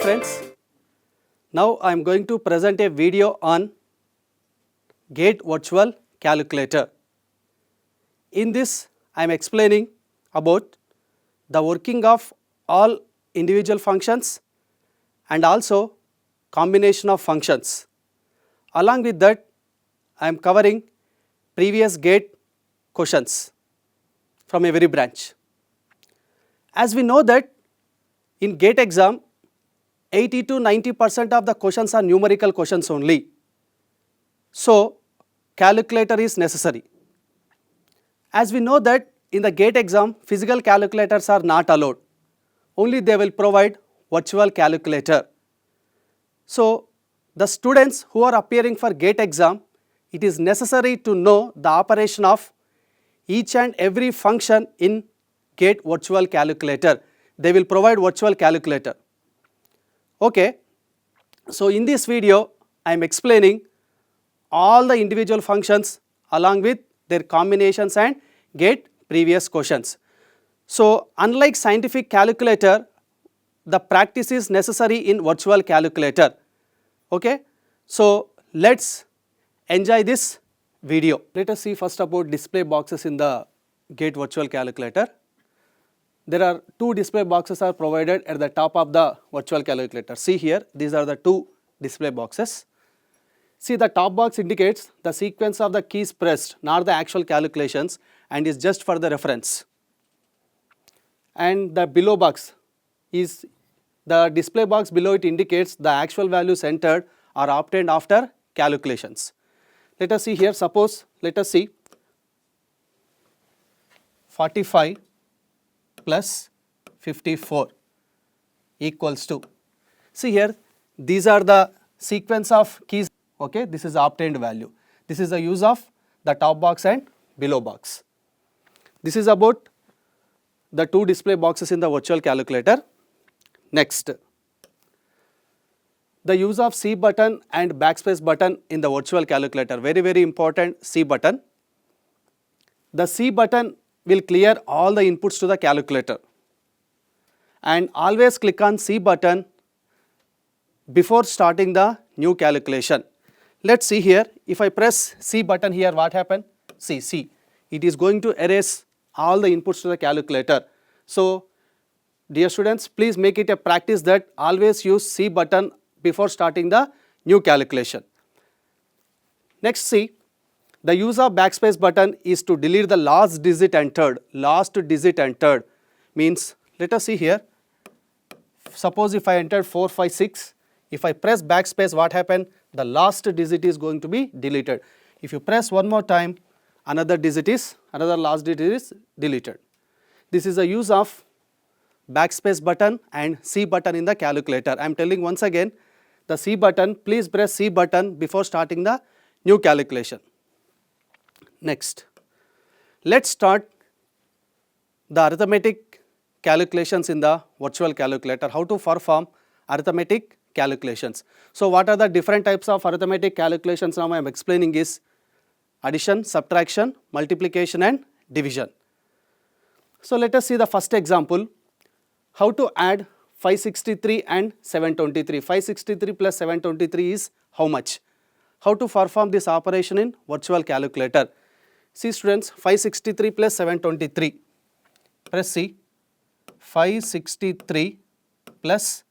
friends, now I am going to present a video on GATE virtual calculator. In this I am explaining about the working of all individual functions and also combination of functions. Along with that I am covering previous GATE questions from every branch. As we know that in GATE exam 80 to 90% of the questions are numerical questions only. So calculator is necessary. As we know that in the GATE exam physical calculators are not allowed. Only they will provide virtual calculator. So the students who are appearing for GATE exam, it is necessary to know the operation of each and every function in GATE virtual calculator. They will provide virtual calculator. Okay, so in this video I am explaining all the individual functions along with their combinations and GATE previous questions. So unlike scientific calculator, the practice is necessary in virtual calculator. Okay, so let's enjoy this video. Let us see first about display boxes in the GATE virtual calculator. There are two display boxes are provided at the top of the virtual calculator. See here, these are the two display boxes. See, the top box indicates the sequence of the keys pressed, not the actual calculations, and is just for the reference. And the below box is the display box below, it indicates the actual values entered are obtained after calculations. Let us see here, suppose let us see 45 plus 54 equals to, see here these are the sequence of keys, okay, this is the obtained value. This is the use of the top box and below box. This is about the two display boxes in the virtual calculator. Next, the use of C button and backspace button in the virtual calculator, very important. C button. The C button will clear all the inputs to the calculator, and always click on C button before starting the new calculation. Let's see here, if I press C button here, what happened? See, it is going to erase all the inputs to the calculator. So dear students, please make it a practice that always use C button before starting the new calculation. Next, see, the use of backspace button is to delete the last digit entered. Last digit entered means, let us see here, suppose if I entered 456, if I press backspace, what happened? The last digit is going to be deleted. If you press one more time, another last digit is deleted. This is the use of backspace button and C button in the calculator. I am telling once again, the C button, please press C button before starting the new calculation. Next, let's start the arithmetic calculations in the virtual calculator. How to perform arithmetic calculations. So what are the different types of arithmetic calculations now I am explaining is addition, subtraction, multiplication and division. So let us see the first example, how to add 563 and 723. 563 plus 723 is how much? How to perform this operation in virtual calculator? See students, 563 plus 723. Press C. 563 plus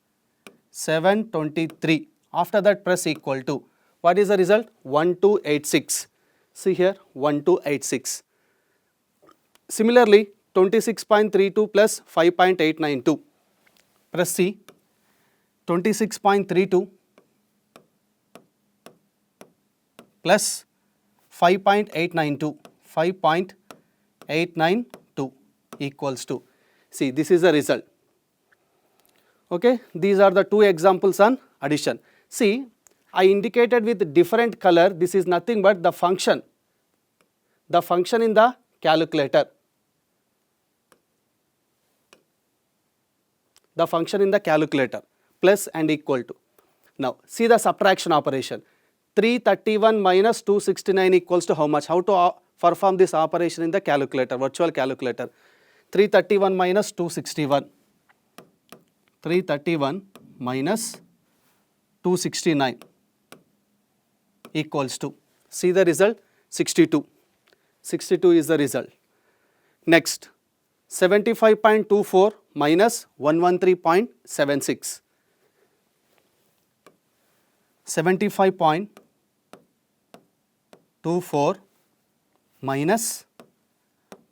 723. After that press equal to. What is the result? 1286. See here, 1286. Similarly, 26.32 plus 5.892. Press C. 26.32 plus 5.892. 5.892 equals to. See, this is the result. Okay, these are the two examples on addition. See, I indicated with different color. This is nothing but the function in the calculator. The function in the calculator, plus and equal to. Now, see the subtraction operation. 331 minus 269 equals to how much? How to perform this operation in the calculator, virtual calculator? 331 minus 261. 331 minus 269 equals to, see the result, 62. 62 is the result. Next, 75.24 minus 113.76. 75.24 minus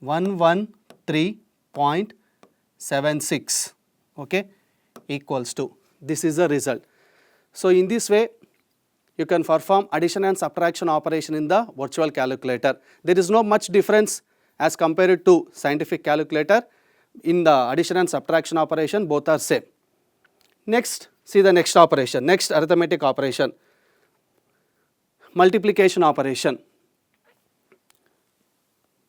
113.76, okay, equals to, this is the result. So in this way you can perform addition and subtraction operation in the virtual calculator. There is no much difference as compared to scientific calculator. In the addition and subtraction operation, both are same. Next, see the next operation, next arithmetic operation, multiplication operation.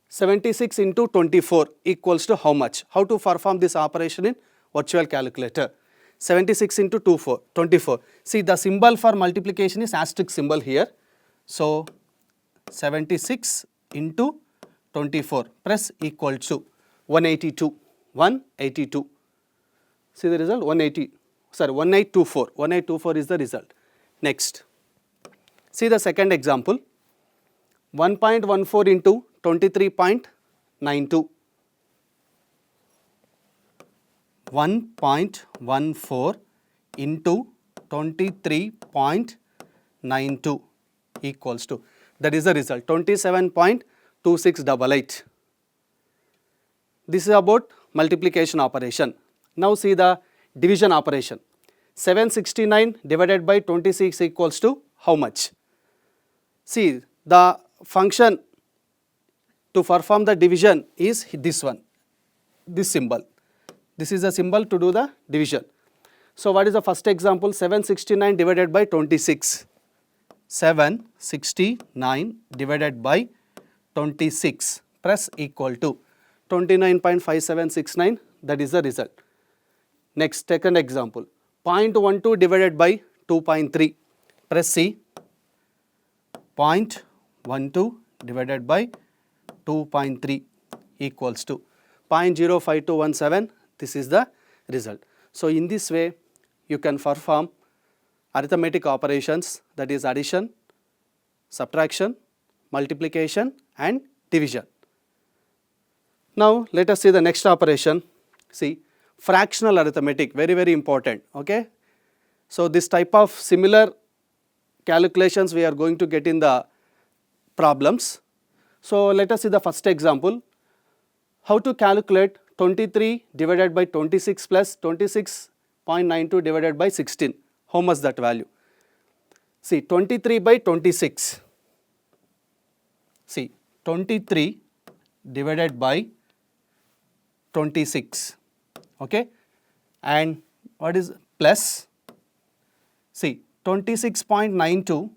76 into 24 equals to how much? How to perform this operation in virtual calculator? 76 into 24. See, the symbol for multiplication is asterisk symbol here. So 76 into 24 press equal to 182. 182. See the result, 1824. 1824 is the result. Next, see the second example, 1.14 into 23.92. 1.14 into 23.92 equals to, that is the result, 27.2688. This is about multiplication operation. Now see the division operation. 769 divided by 26 equals to how much? See, the function to perform the division is this one, this symbol. This is a symbol to do the division. So what is the first example? 769 divided by 26. 769 divided by 26 press equal to 29.5769, that is the result. Next, second example, 0.12 divided by 2.3, press C. 0.12 divided by 2.3 equals to 0.05217, this is the result. So in this way you can perform arithmetic operations, that is addition, subtraction, multiplication and division. Now let us see the next operation. See, fractional arithmetic, very very important, okay. So this type of similar calculations we are going to get in the problems. So let us see the first example, how to calculate 23 divided by 26 plus 26.92 divided by 16, how much that value? See, 23 by 26, see, 23 divided by 26, okay, and what is plus, see, 26.92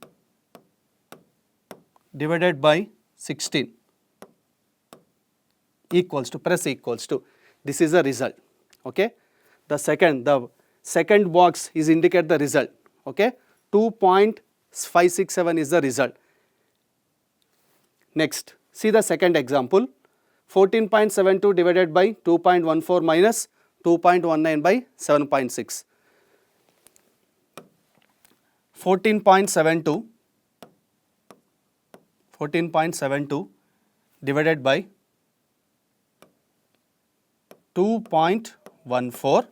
divided by 16 equals to, press equals to, this is the result, okay. The second box is indicate the result, okay, 2.567 is the result. Next, see the second example, 14.72 divided by 2.14 minus 2.19 by 7.6. 14.72 divided by 2.14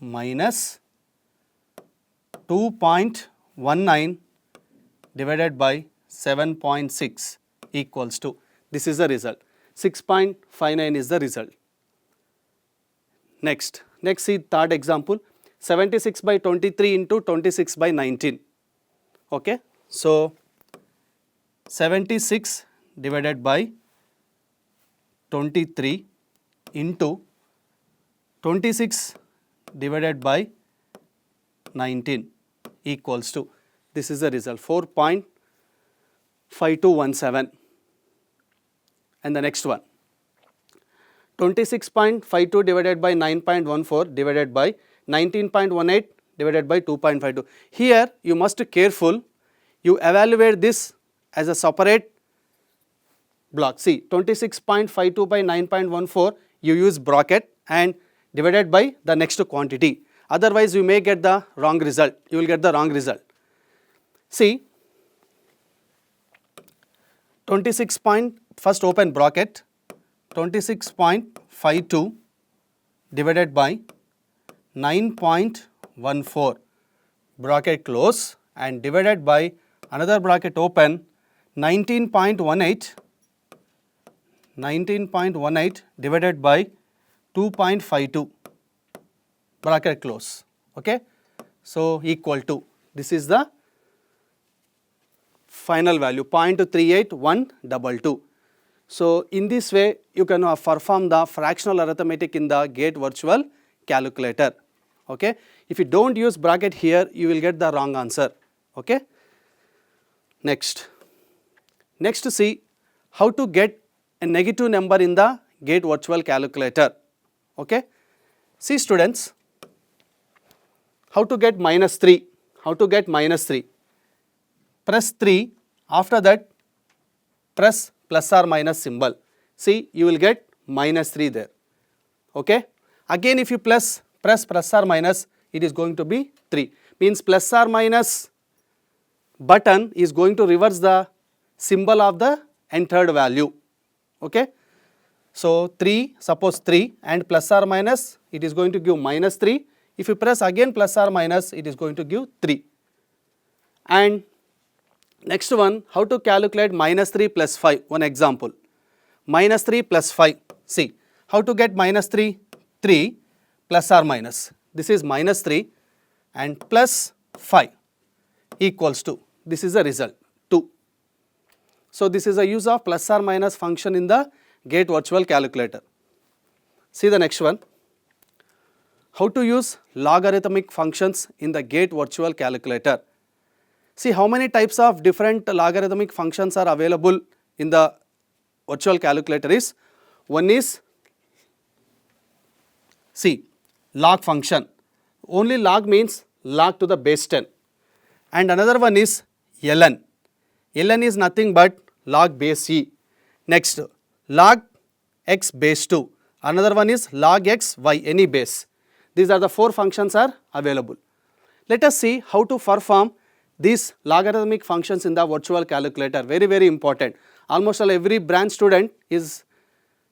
minus 2.19 divided by 7.6 equals to, this is the result, 6.59 is the result. Next see third example, 76 by 23 into 26 by 19, okay. So 76 divided by 23 into 26 divided by 19 equals to, this is the result, 4.5217. And the next one, 26.52 divided by 9.14 divided by 19.18 divided by 2.52. Here you must be careful, you evaluate this as a separate block. See, 26.52 by 9.14, you use bracket and divided by the next quantity. Otherwise, you may get the wrong result. You will get the wrong result. See, 26 point, first open bracket, 26.52 divided by 9.14 bracket close and divided by another bracket open 19.18 divided by 2.52 bracket close, okay. So, equal to, this is the final value 0.38122. So, in this way you can perform the fractional arithmetic in the GATE virtual calculator, okay. If you don't use bracket here, you will get the wrong answer, okay. Next see how to get a negative number in the GATE virtual calculator, okay. See students, how to get -3, press 3, after that press plus or minus symbol, see you will get -3 there, okay. Again if you press plus or minus, it is going to be 3, means plus or minus button is going to reverse the symbol of the entered value, okay. So 3, suppose 3 and plus or minus, it is going to give -3. If you press again plus or minus, it is going to give 3. And next one, how to calculate -3 plus 5, one example. -3 plus 5, see, how to get -3, 3 plus or minus, this is -3 and plus 5 equals to, this is the result, 2. So, this is a use of plus or minus function in the GATE virtual calculator. See the next one, how to use logarithmic functions in the GATE virtual calculator. See how many types of different logarithmic functions are available in the virtual calculator is, one is, see, log function, only log means log to the base 10, and another one is ln, ln is nothing but log base e. Next, log x base 2, another one is log x y, any base. These are the 4 functions are available. Let us see how to perform these logarithmic functions in the virtual calculator, very important. Almost every branch student is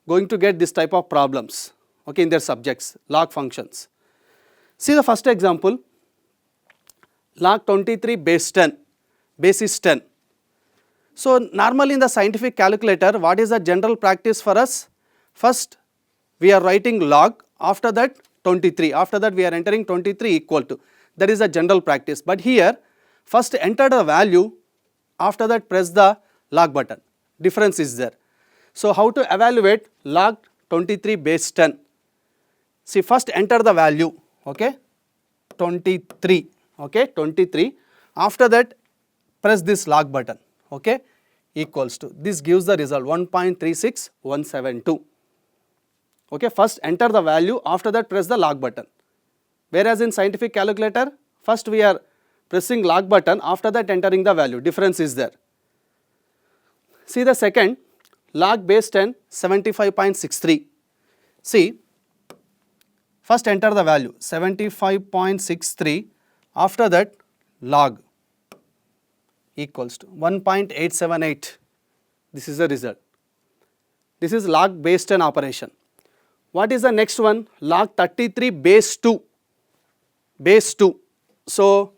going to get this type of problems, okay, in their subjects, log functions. See the first example, log 23 base 10, base is 10. So, normally in the scientific calculator, what is the general practice for us? First we are writing log, after that 23, after that we are entering 23 equal to, that is the general practice. But here first enter the value, after that press the log button, difference is there. So, how to evaluate log 23 base 10? See, first enter the value, okay, 23, okay, 23, after that press this log button, okay, equals to, this gives the result 1.36172, okay. First enter the value, after that press the log button, whereas in scientific calculator first we are pressing log button, after that entering the value, difference is there. See the second, log base 10 75.63, see, first enter the value 75.63, after that log equals to 1.878, this is the result. This is log base 10 operation. What is the next one? Log 33 base 2, base 2. So,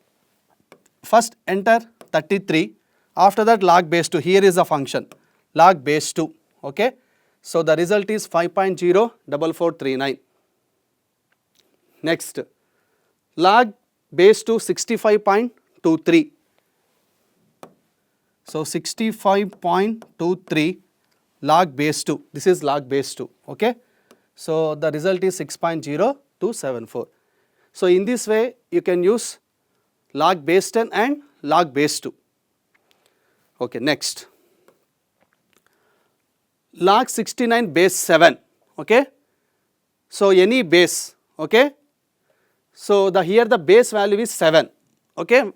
first enter 33, after that log base 2, here is the function log base 2, okay. So, the result is 5.04439. Next, log base 2 65.23. So, 65.23 log base 2, this is log base 2, okay. So, the result is 6.0274. So, in this way you can use log base 10 and log base 2, okay. Next, log 69 base 7, okay. So, any base, okay. So, here the base value is 7, okay,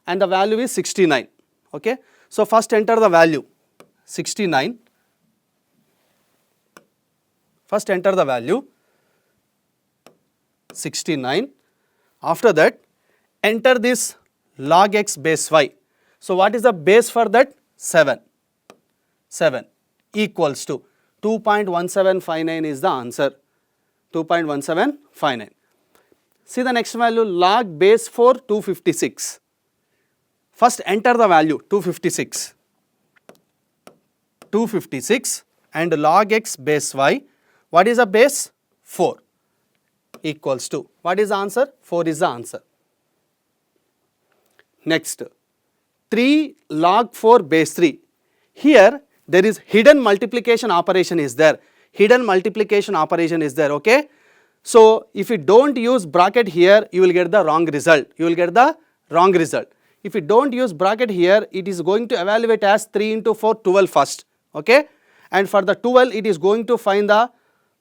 and the value is 69, okay. So, first enter the value 69, first enter the value 69, After that, enter this log x base y. So what is the base for that? 7. 7 equals to 2.1759 is the answer. 2.1759. See the next value, log base 4 256. First enter the value 256. 256 and log x base y. What is the base? 4 equals to. What is the answer? 4 is the answer. Next, 3 log 4 base 3. Here there is hidden multiplication operation is there. Hidden multiplication operation is there, okay. So if you don't use bracket here, you will get the wrong result. You will get the wrong result. If you don't use bracket here, it is going to evaluate as 3 into 4, 12 first, okay. And for the 12, it is going to find the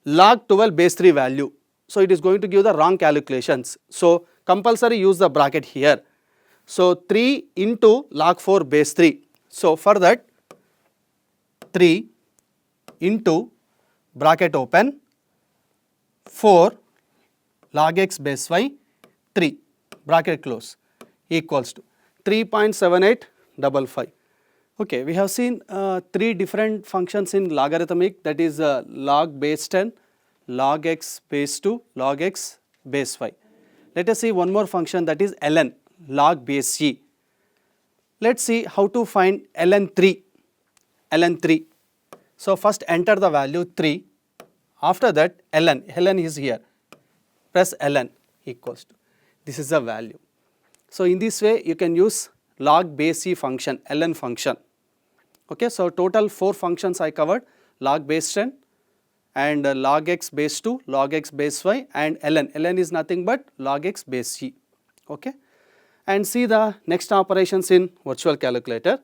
log 12 base 3 value. So it is going to give the wrong calculations. So compulsory use the bracket here. So 3 into log 4 base 3. So for that, 3 into bracket open 4 log x base y 3 bracket close equals to 3.7855. Okay, we have seen 3 different functions in logarithmic, that is log base 10, log x base 2, log x base y. Let us see one more function, that is ln, log base e. Let's see how to find ln 3. ln 3. So first enter the value 3. After that ln is here. Press ln equals to. This is the value. So in this way you can use log base e function, ln function. Okay, so total 4 functions I covered: log base 10 and log x base 2, log x base y, and ln. ln is nothing but log x base e. Okay, and see the next operations in virtual calculator,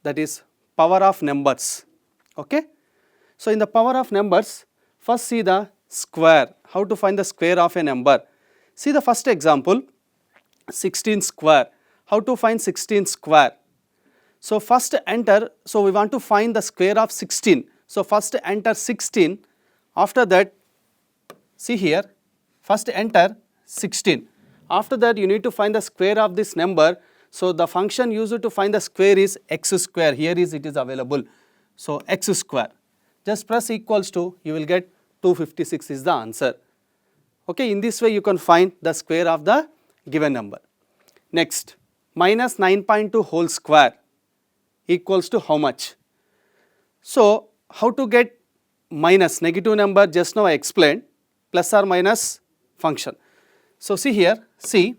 that is power of numbers. Okay, so in the power of numbers, first see the square, how to find the square of a number. See the first example, 16 square. How to find 16 square? So first enter, so we want to find the square of 16. So first enter 16. After that, see here, first enter 16. After that you need to find the square of this number. So the function used to find the square is x square. Here is it is available. So x square. Just press equals to, you will get 256 is the answer. Okay, in this way you can find the square of the given number. Next, minus 9.2 whole square equals to how much? So how to get minus negative number, just now I explained, plus or minus function. So see here, see,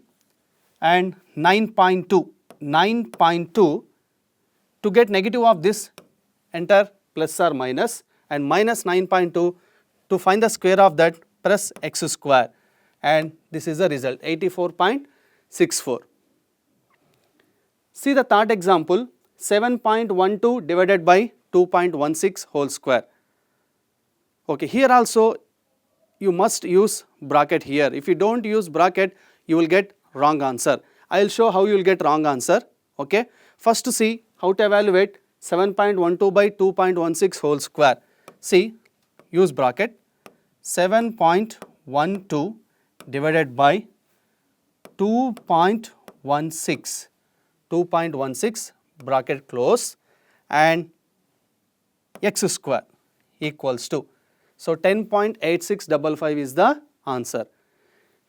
and 9.2, 9.2, to get negative of this, enter plus or minus, and minus 9.2, to find the square of that, press x square, and this is the result, 84.64. See the third example, 7.12 divided by 2.16 whole square. Okay, here also you must use bracket here. If you don't use bracket, you will get wrong answer. I will show how you will get wrong answer. Okay, first to see how to evaluate 7.12 by 2.16 whole square. See, use bracket, 7.12 divided by 2.16, 2.16 bracket close, and x square equals to. So 10.8655 is the answer.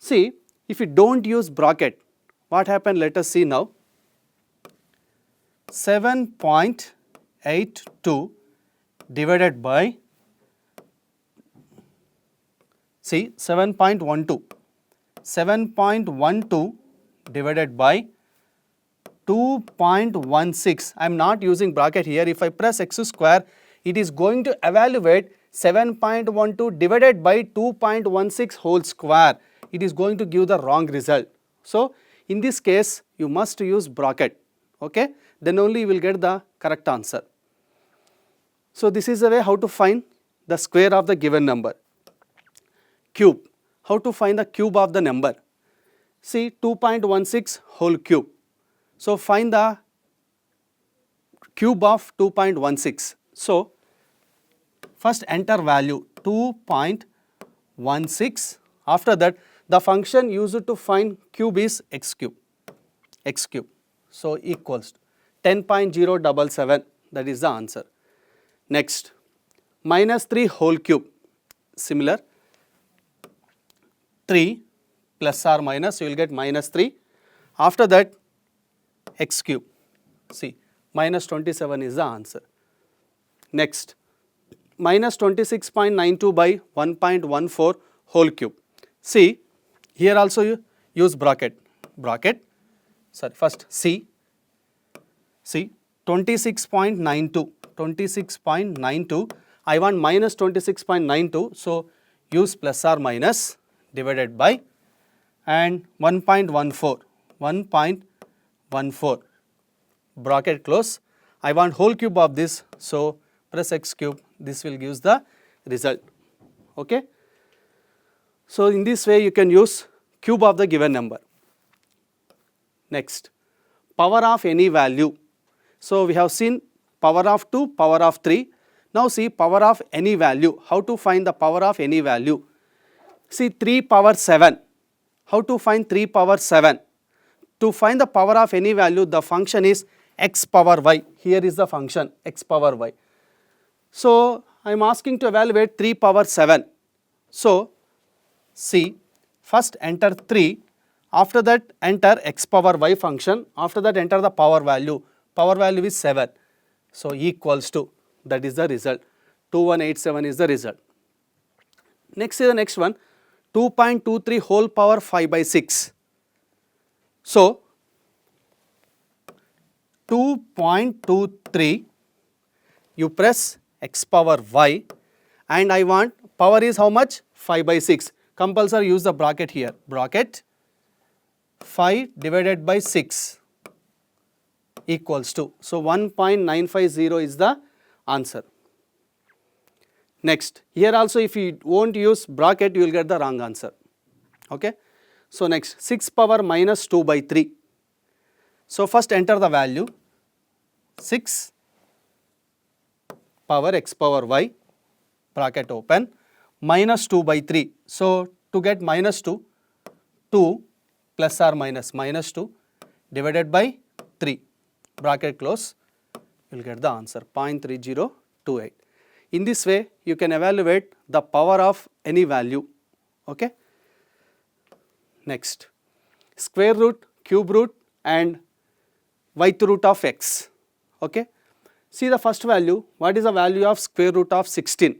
See, if you don't use bracket, what happened? Let us see now. 7.82 divided by, see, 7.12. 7.12 divided by 2.16. I am not using bracket here. If I press x square, it is going to evaluate 7.12 divided by 2.16 whole square. It is going to give the wrong result. So in this case, you must use bracket. Okay, then only you will get the correct answer. So this is the way how to find the square of the given number. Cube. How to find the cube of the number? See, 2.16 whole cube. So find the cube of 2.16. So first enter value 2.16. After that The function used to find cube is x cube. X cube. So equals 10.077, that is the answer. Next, minus 3 whole cube. Similar, 3 plus or minus, you will get minus 3. After that, x cube. See, minus 27 is the answer. Next, minus 26.92 by 1.14 whole cube. See, here also you use bracket. First C. See, 26.92. I want minus 26.92. So, use plus or minus divided by and 1.14. Bracket close. I want whole cube of this. So, press x cube. This will give the result. Okay. So, in this way you can use cube of the given number. Next, power of any value. So, we have seen power of 2, power of 3. Now, see power of any value. How to find the power of any value? See 3 power 7. How to find 3 power 7? To find the power of any value, the function is x power y. Here is the function x power y. So, I am asking to evaluate 3 power 7. So, see, first enter 3, after that enter x power y function, after that enter the power value is 7. So, equals to, that is the result, 2187 is the result. Next is the next one, 2.23 whole power 5 by 6. So, 2.23, you press x power y and I want power is how much? 5 by 6. Compulsory use the bracket here. Bracket 5 divided by 6 equals to. So, 1.950 is the answer. Next, here also if you won't use bracket, you will get the wrong answer. Okay. So, next 6 power minus 2 by 3. So, first enter the value 6 power x power y, bracket open, minus 2 by 3. So, to get minus 2 plus or minus 2 divided by 3, bracket close, you will get the answer 0.3028. In this way, you can evaluate the power of any value. Okay. Next, square root, cube root and yth root of x. Okay. See the first value, what is the value of square root of 16?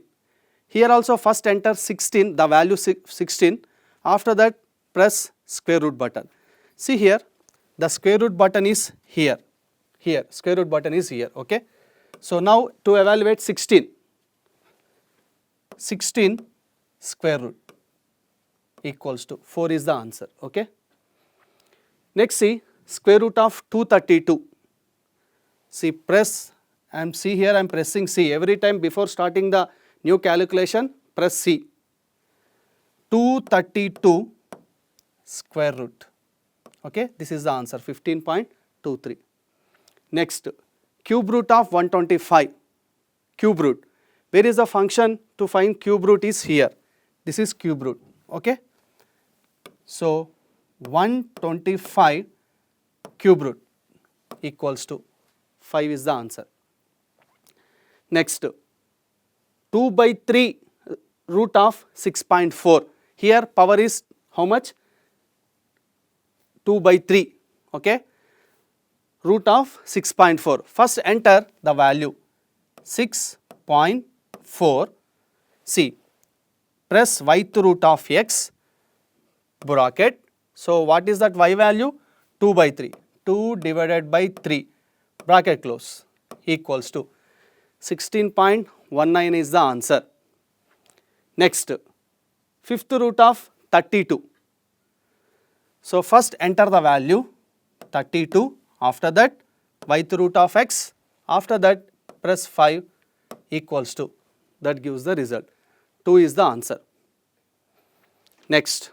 Here also first enter 16, the value 16, after that press square root button. See here, the square root button is here, square root button is here. Okay. So, now to evaluate 16 square root equals to 4 is the answer. Okay. Next, see square root of 232. See, press, see here I am pressing C. Every time before starting the new calculation, press C. 232 square root. Okay. This is the answer 15.23. Next, cube root of 125. Cube root. Where is the function to find cube root is here. This is cube root. Okay. So, 125 cube root equals to 5 is the answer. Next, 2 by 3 root of 6.4. Here power is how much? 2 by 3. Okay. Root of 6.4. First enter the value 6.4. See, press yth root of x, bracket. So, what is that y value? 2 by 3. 2 divided by 3, bracket close, equals to 16.19 is the answer. Next, fifth root of 32. So, first enter the value 32, after that yth root of x, after that press 5 equals to, that gives the result. 2 is the answer. Next,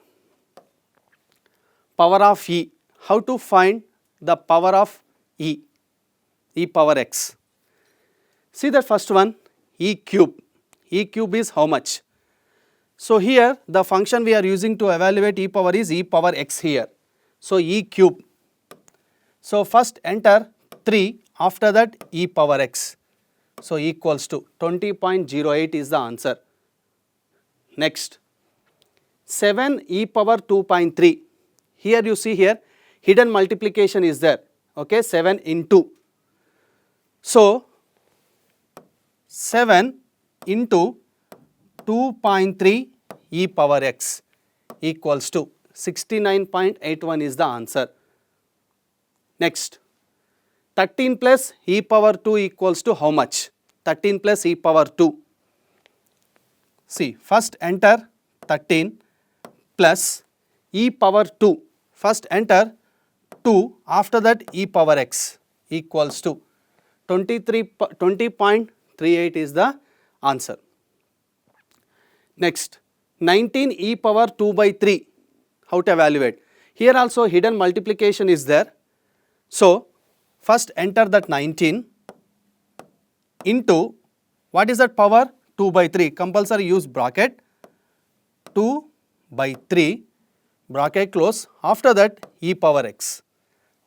power of e. How to find the power of e power x? See that first one, e cube. E cube is how much? So here the function we are using to evaluate e power is e power x here. So e cube. So first enter 3, after that e power x. So equals to 20.08 is the answer. Next, 7 e power 2.3. Here you see here hidden multiplication is there. Okay, 7 into. So 7 into 2.3 e power x equals to 69.81 is the answer. Next, 13 plus e power 2 equals to how much? 13 plus e power 2. See, first enter 13 plus e power 2. First enter 2, after that e power x equals to 20.38 is the answer. Next, 19 e power 2 by 3. How to evaluate? Here also hidden multiplication is there. So, first enter that 19 into, what is that power? 2 by 3. Compulsory use bracket, 2 by 3, bracket close, after that e power x.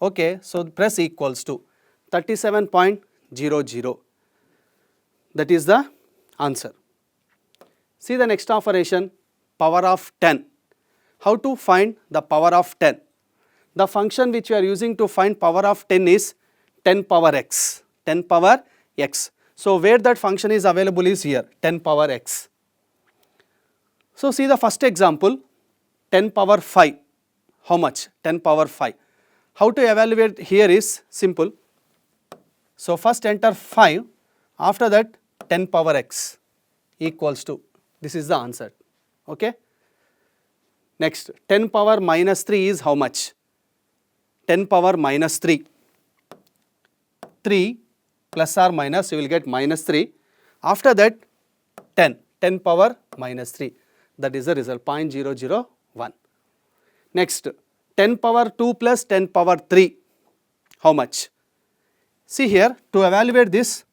Okay, so press equals to 37.00. That is the answer. See the next operation, power of 10. How to find the power of 10? The function which we are using to find power of 10 is 10 power x. 10 power x. So where that function is available is here, 10 power x. So see the first example, 10 power 5. How much? 10 power 5. How to evaluate here is simple. So first enter 5, after that 10 power x equals to, this is the answer. Okay. Next, 10 power minus 3 is how much? 10 power minus 3. 3 plus or minus, you will get minus 3. After that 10, 10 power minus 3. That is the result, 0.001. Next, 10 power 2 plus 10 power 3. How much? See here, to evaluate this,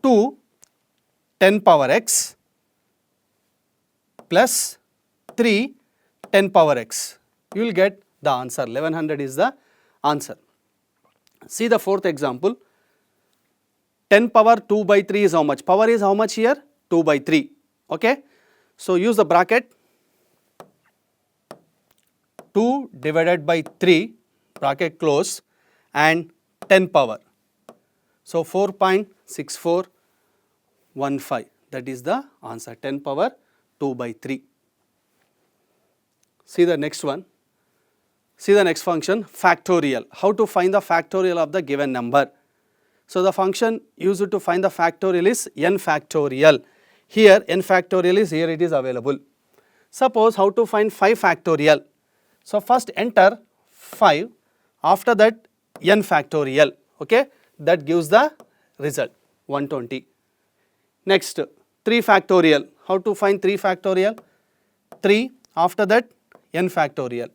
2 10 power x plus 3 10 power x. You will get the answer, 1100 is the answer. See the fourth example, 10 power 2 by 3 is how much? Power is how much here? 2 by 3. Okay. So use the bracket, 2 divided by 3, bracket close, and 10 power. So 4.6415, that is the answer, 10 power 2 by 3. See the next one. See the next function, factorial. How to find the factorial of the given number? So the function used to find the factorial is n factorial. Here n factorial is, here it is available. Suppose how to find 5 factorial. So first enter 5, after that n factorial. Okay, that gives the result 120. Next 3 factorial. How to find 3 factorial? 3, after that n factorial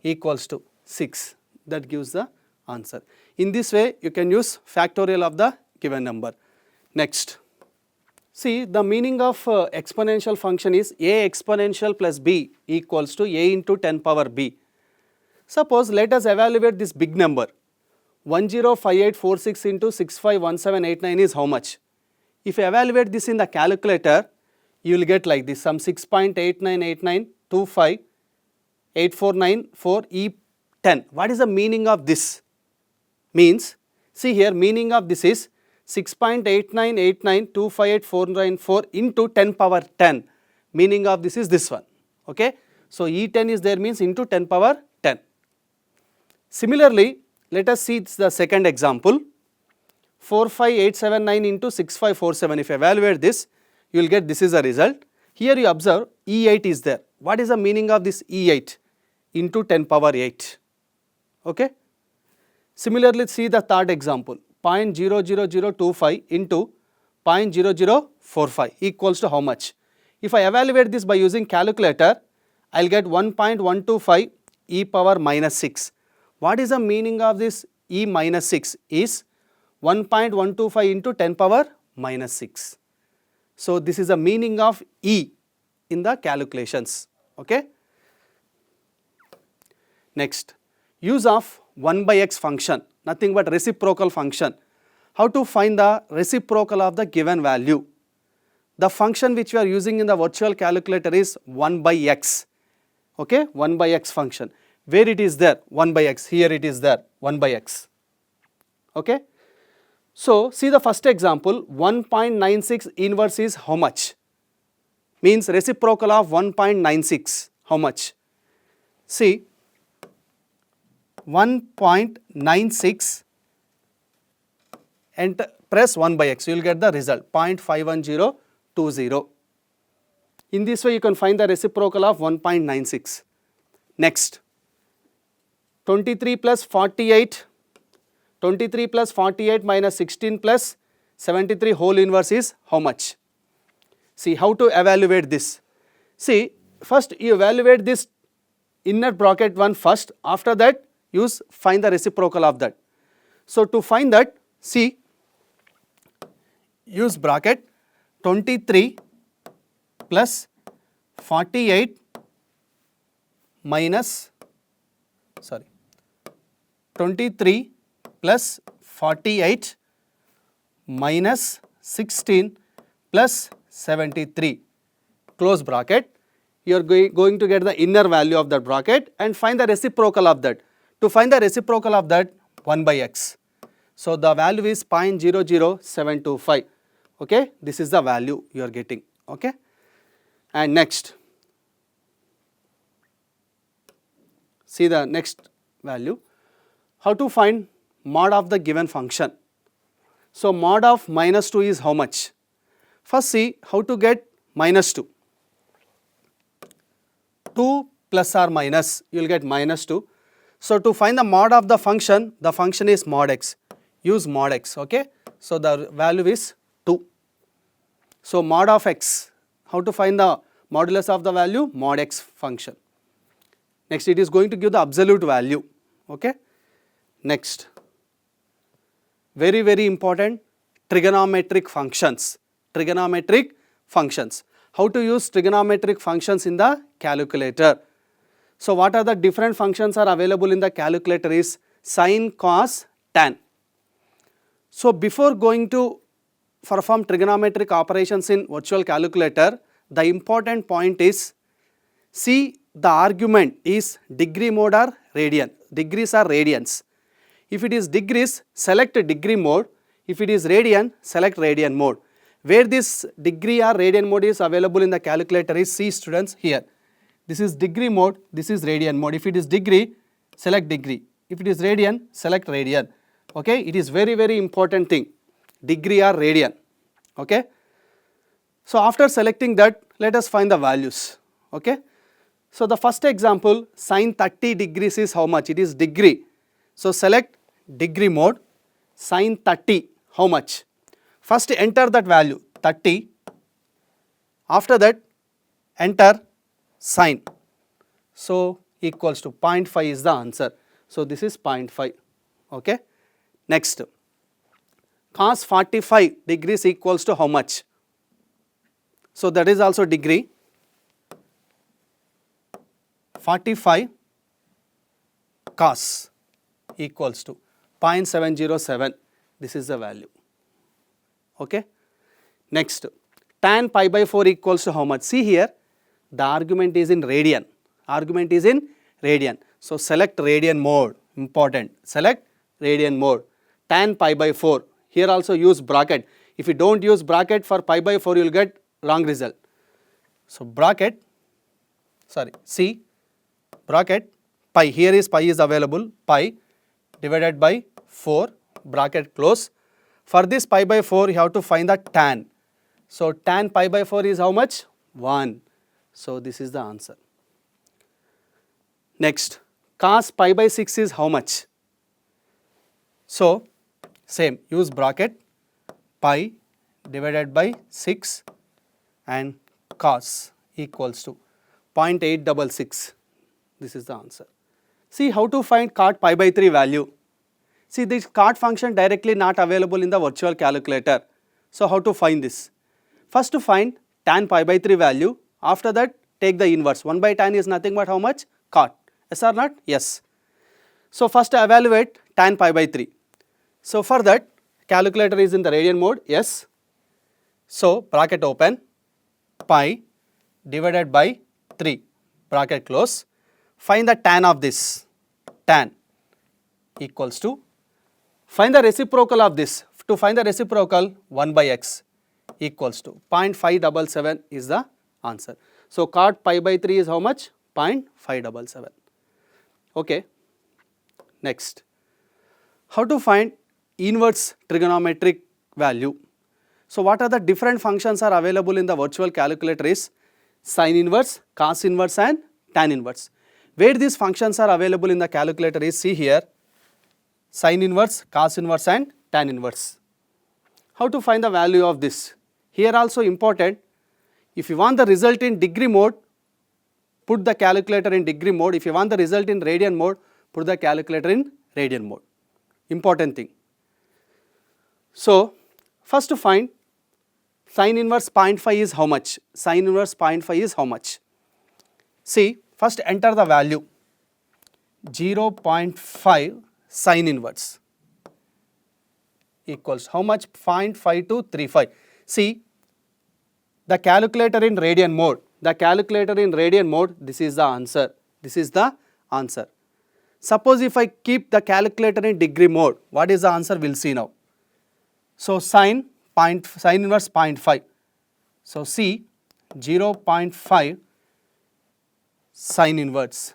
equals to 6. That gives the answer. In this way you can use factorial of the given number. Next, see the meaning of exponential function is a exponential plus b equals to a into 10 power b. Suppose let us evaluate this big number, 105846 into 651789 is how much? If you evaluate this in the calculator, you will get like this, some 6.8989258494 E10. What is the meaning of this? Means, see here, meaning of this is 6.8989258494 into 10 power 10. Meaning of this is this one. Okay. So E10 is there, means into 10 power 10. Similarly, let us see the second example, 45879 into 6547. If you evaluate this, you will get this is the result. Here you observe E8 is there. What is the meaning of this E8? Into 10 power 8. Okay. Similarly, see the third example, 0.00025 into 0.0045 equals to how much? If I evaluate this by using calculator, I will get 1.125 e power minus 6. What is the meaning of this e minus 6? Is 1.125 into 10 power minus 6. So this is the meaning of e in the calculations. Okay. Next, use of 1 by x function, nothing but reciprocal function. How to find the reciprocal of the given value? The function which we are using in the virtual calculator is 1 by x. Okay, 1 by x function. Where it is there? 1 by x. Here it is there, 1 by x. Okay. So, see the first example, 1.96 inverse is how much? Means reciprocal of 1.96, how much? See, 1.96 and press 1 by x, you will get the result 0.51020. In this way you can find the reciprocal of 1.96. Next, 23 plus 48, 23 plus 48 minus 16 plus 73 whole inverse is how much? See how to evaluate this. See, first you evaluate this inner bracket one first, after that find the reciprocal of that. So to find that, see, use bracket 23 plus 48 minus 23 plus 48 minus 16 plus 73, close bracket. You are going to get the inner value of that bracket and find the reciprocal of that. To find the reciprocal of that, 1 by x. So the value is 0.00725. Okay, this is the value you are getting. Okay, and next, see the next value. How to find mod of the given function? So mod of minus 2 is how much? First see how to get minus 2. 2 plus or minus, you will get minus 2. So to find the mod of the function is mod x. Use mod x, okay. So the value is 2. So mod of x, how to find the modulus of the value? Mod x function. Next, it is going to give the absolute value, okay. Next, very very important, trigonometric functions. Trigonometric functions. How to use trigonometric functions in the calculator? So what are the different functions are available in the calculator is sine, cos, tan. So before going to perform trigonometric operations in virtual calculator, the important point is, see the argument is degree mode or radian. Degrees are radians. If it is degrees, select degree mode. If it is radian, select radian mode. Where this degree or radian mode is available in the calculator is, see students here. This is degree mode, this is radian mode. If it is degree, select degree. If it is radian, select radian. Okay, it is very very important thing, degree or radian. Okay. So after selecting that, let us find the values. Okay. So the first example, sine 30 degrees is how much? It is degree. So select degree mode, sine 30, how much? First enter that value 30, after that enter sine. So equals to 0.5 is the answer. So this is 0.5. Okay. Next, cos 45 degrees equals to how much? So that is also degree. 45 cos equals to 0.707. This is the value. Okay. Next, tan pi by 4 equals to how much? See here, the argument is in radian. Argument is in radian. So select radian mode. Important. Select radian mode. Tan pi by 4. Here also use bracket. If you don't use bracket for pi by 4, you will get wrong result. So bracket, see, bracket pi. Here is pi is available. Pi divided by 4, bracket close. For this pi by 4, you have to find the tan. So tan pi by 4 is how much? 1. So this is the answer. Next, cos pi by 6 is how much? So same, use bracket, pi divided by 6 and cos equals to 0.866. This is the answer. See how to find cot pi by 3 value. See, this cot function directly not available in the virtual calculator. So how to find this? First to find tan pi by 3 value, After that, take the inverse. 1 by tan is nothing but how much? Cot. Yes or not? Yes. So first evaluate tan pi by 3. So for that, calculator is in the radian mode. Yes. So bracket open, pi divided by 3, bracket close. Find the tan of this. Tan equals to, find the reciprocal of this. To find the reciprocal, 1 by x equals to 0.577 is the answer. So cot pi by 3 is how much? 0.577. Okay. Next, how to find inverse trigonometric value? So what are the different functions are available in the virtual calculator is sin inverse, cos inverse and tan inverse. Where these functions are available in the calculator is, see here, sin inverse, cos inverse and tan inverse. How to find the value of this? Here also important, if you want the result in degree mode, put the calculator in degree mode. If you want the result in radian mode, put the calculator in radian mode. Important thing. So first to find sin inverse 0.5 is how much? Sin inverse 0.5 is how much? See, first enter the value 0.5 sin inverse equals how much? 0.5235. See, the calculator in radian mode, this is the answer. This is the answer. Suppose if I keep the calculator in degree mode, what is the answer? We'll see now. So sin inverse 0.5. So see, 0.5 sin inverse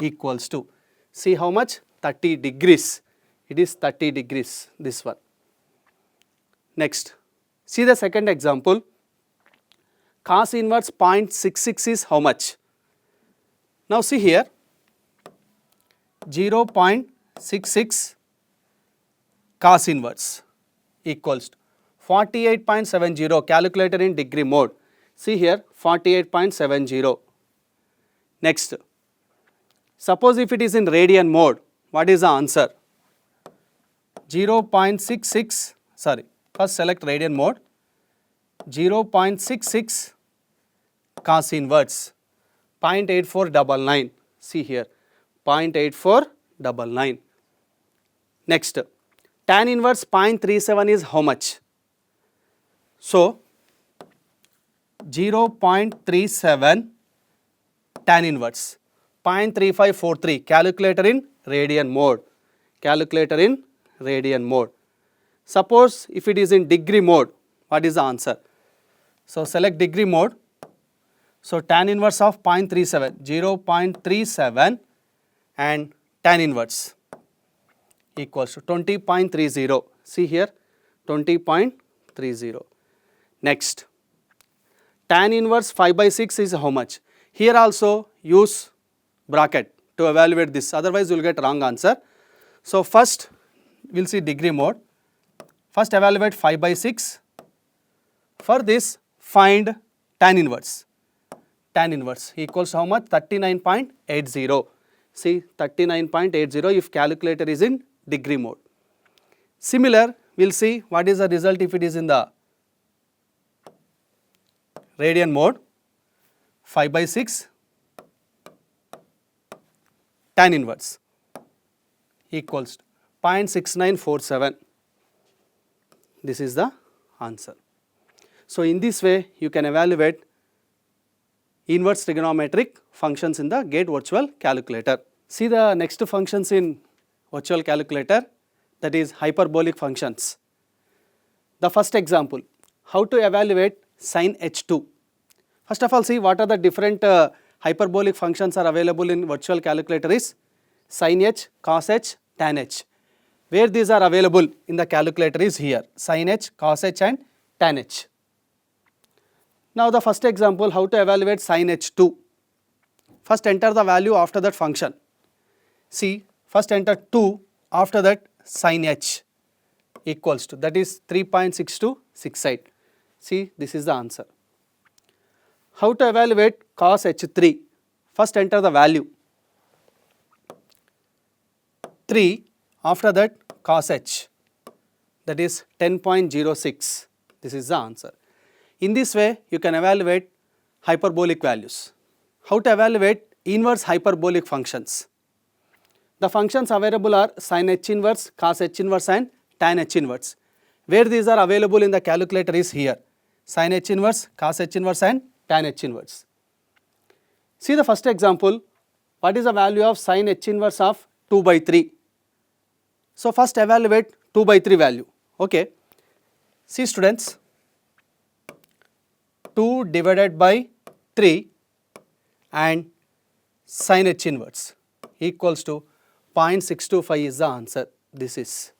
equals to, see how much? 30 degrees. It is 30 degrees, this one. Next, see the second example. Cos inverse 0.66 is how much? Now see here, 0.66 cos inverse equals to 48.70, calculator in degree mode. See here, 48.70. Next, suppose if it is in radian mode, what is the answer? 0.66, sorry, first select radian mode, 0.66 cos inverse, 0.8499, see here, 0.8499. Next, tan inverse 0.37 is how much? So, 0.37 tan inverse, 0.3543, calculator in radian mode, calculator in radian mode. Suppose if it is in degree mode, what is the answer? So select degree mode. So tan inverse of 0.37, 0.37 and tan inverse equals to 20.30. See here, 20.30. Next, tan inverse 5 by 6 is how much? Here also use bracket to evaluate this, otherwise you will get wrong answer. So first we will see degree mode. First evaluate 5 by 6. For this, find tan inverse. Tan inverse equals how much? 39.80. See, 39.80 if calculator is in degree mode. Similar, we will see what is the result if it is in the radian mode. 5 by 6 tan inverse equals 0.6947. This is the answer. So in this way you can evaluate inverse trigonometric functions in the GATE virtual calculator. See the next functions in virtual calculator, that is hyperbolic functions. The first example, how to evaluate sin h2. First of all, see what are the different hyperbolic functions are available in virtual calculator is sin h, cos h, tan h. Where these are available in the calculator is here, sin h, cos h and tan h. Now the first example, how to evaluate sin h2. First enter the value, after that function. See, first enter 2, after that sin h equals to, that is 3.6268. See, this is the answer. How to evaluate cos h3? First enter the value 3, after that cos h, that is 10.06. This is the answer. In this way you can evaluate hyperbolic values. How to evaluate inverse hyperbolic functions? The functions available are sin h inverse, cos h inverse and tan h inverse. Where these are available in the calculator is here. Sin h inverse, cos h inverse and tan h inverse. See the first example. What is the value of sin h inverse of 2 by 3? So first evaluate 2 by 3 value. Okay. See students, 2 divided by 3 and sin h inverse equals to 0.625 is the answer. This is.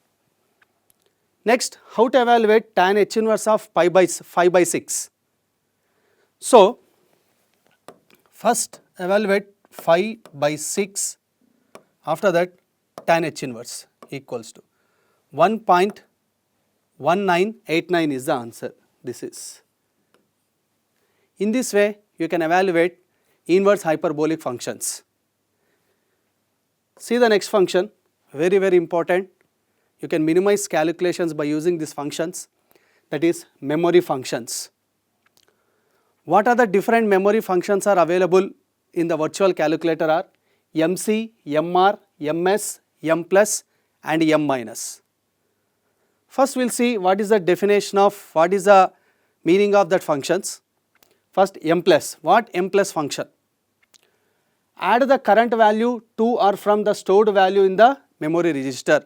Next, how to evaluate tan h inverse of 5 by 6? So, first evaluate 5 by 6, after that tan h inverse equals to 1.1989 is the answer. This is. In this way, you can evaluate inverse hyperbolic functions. See the next function, very important. You can minimize calculations by using these functions, that is memory functions. What are the different memory functions are available in the virtual calculator are MC, MR, MS, M plus and M minus. First we will see what is the definition of, what is the meaning of that functions. First M plus, what M plus function? Add the current value to or from the stored value in the memory register.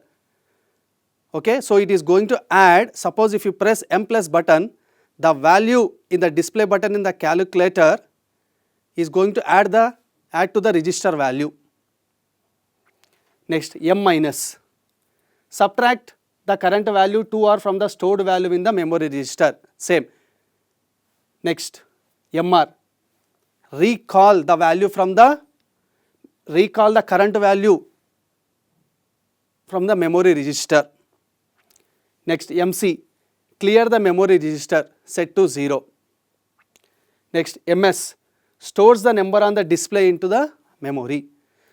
Okay, so it is going to add, suppose if you press M plus button, the value in the display button in the calculator is going to add to the register value. Next, M minus, subtract the current value to or from the stored value in the memory register, same. Next, MR, recall the current value from the memory register. Next, MC, clear the memory register, set to 0. Next, MS, stores the number on the display into the memory.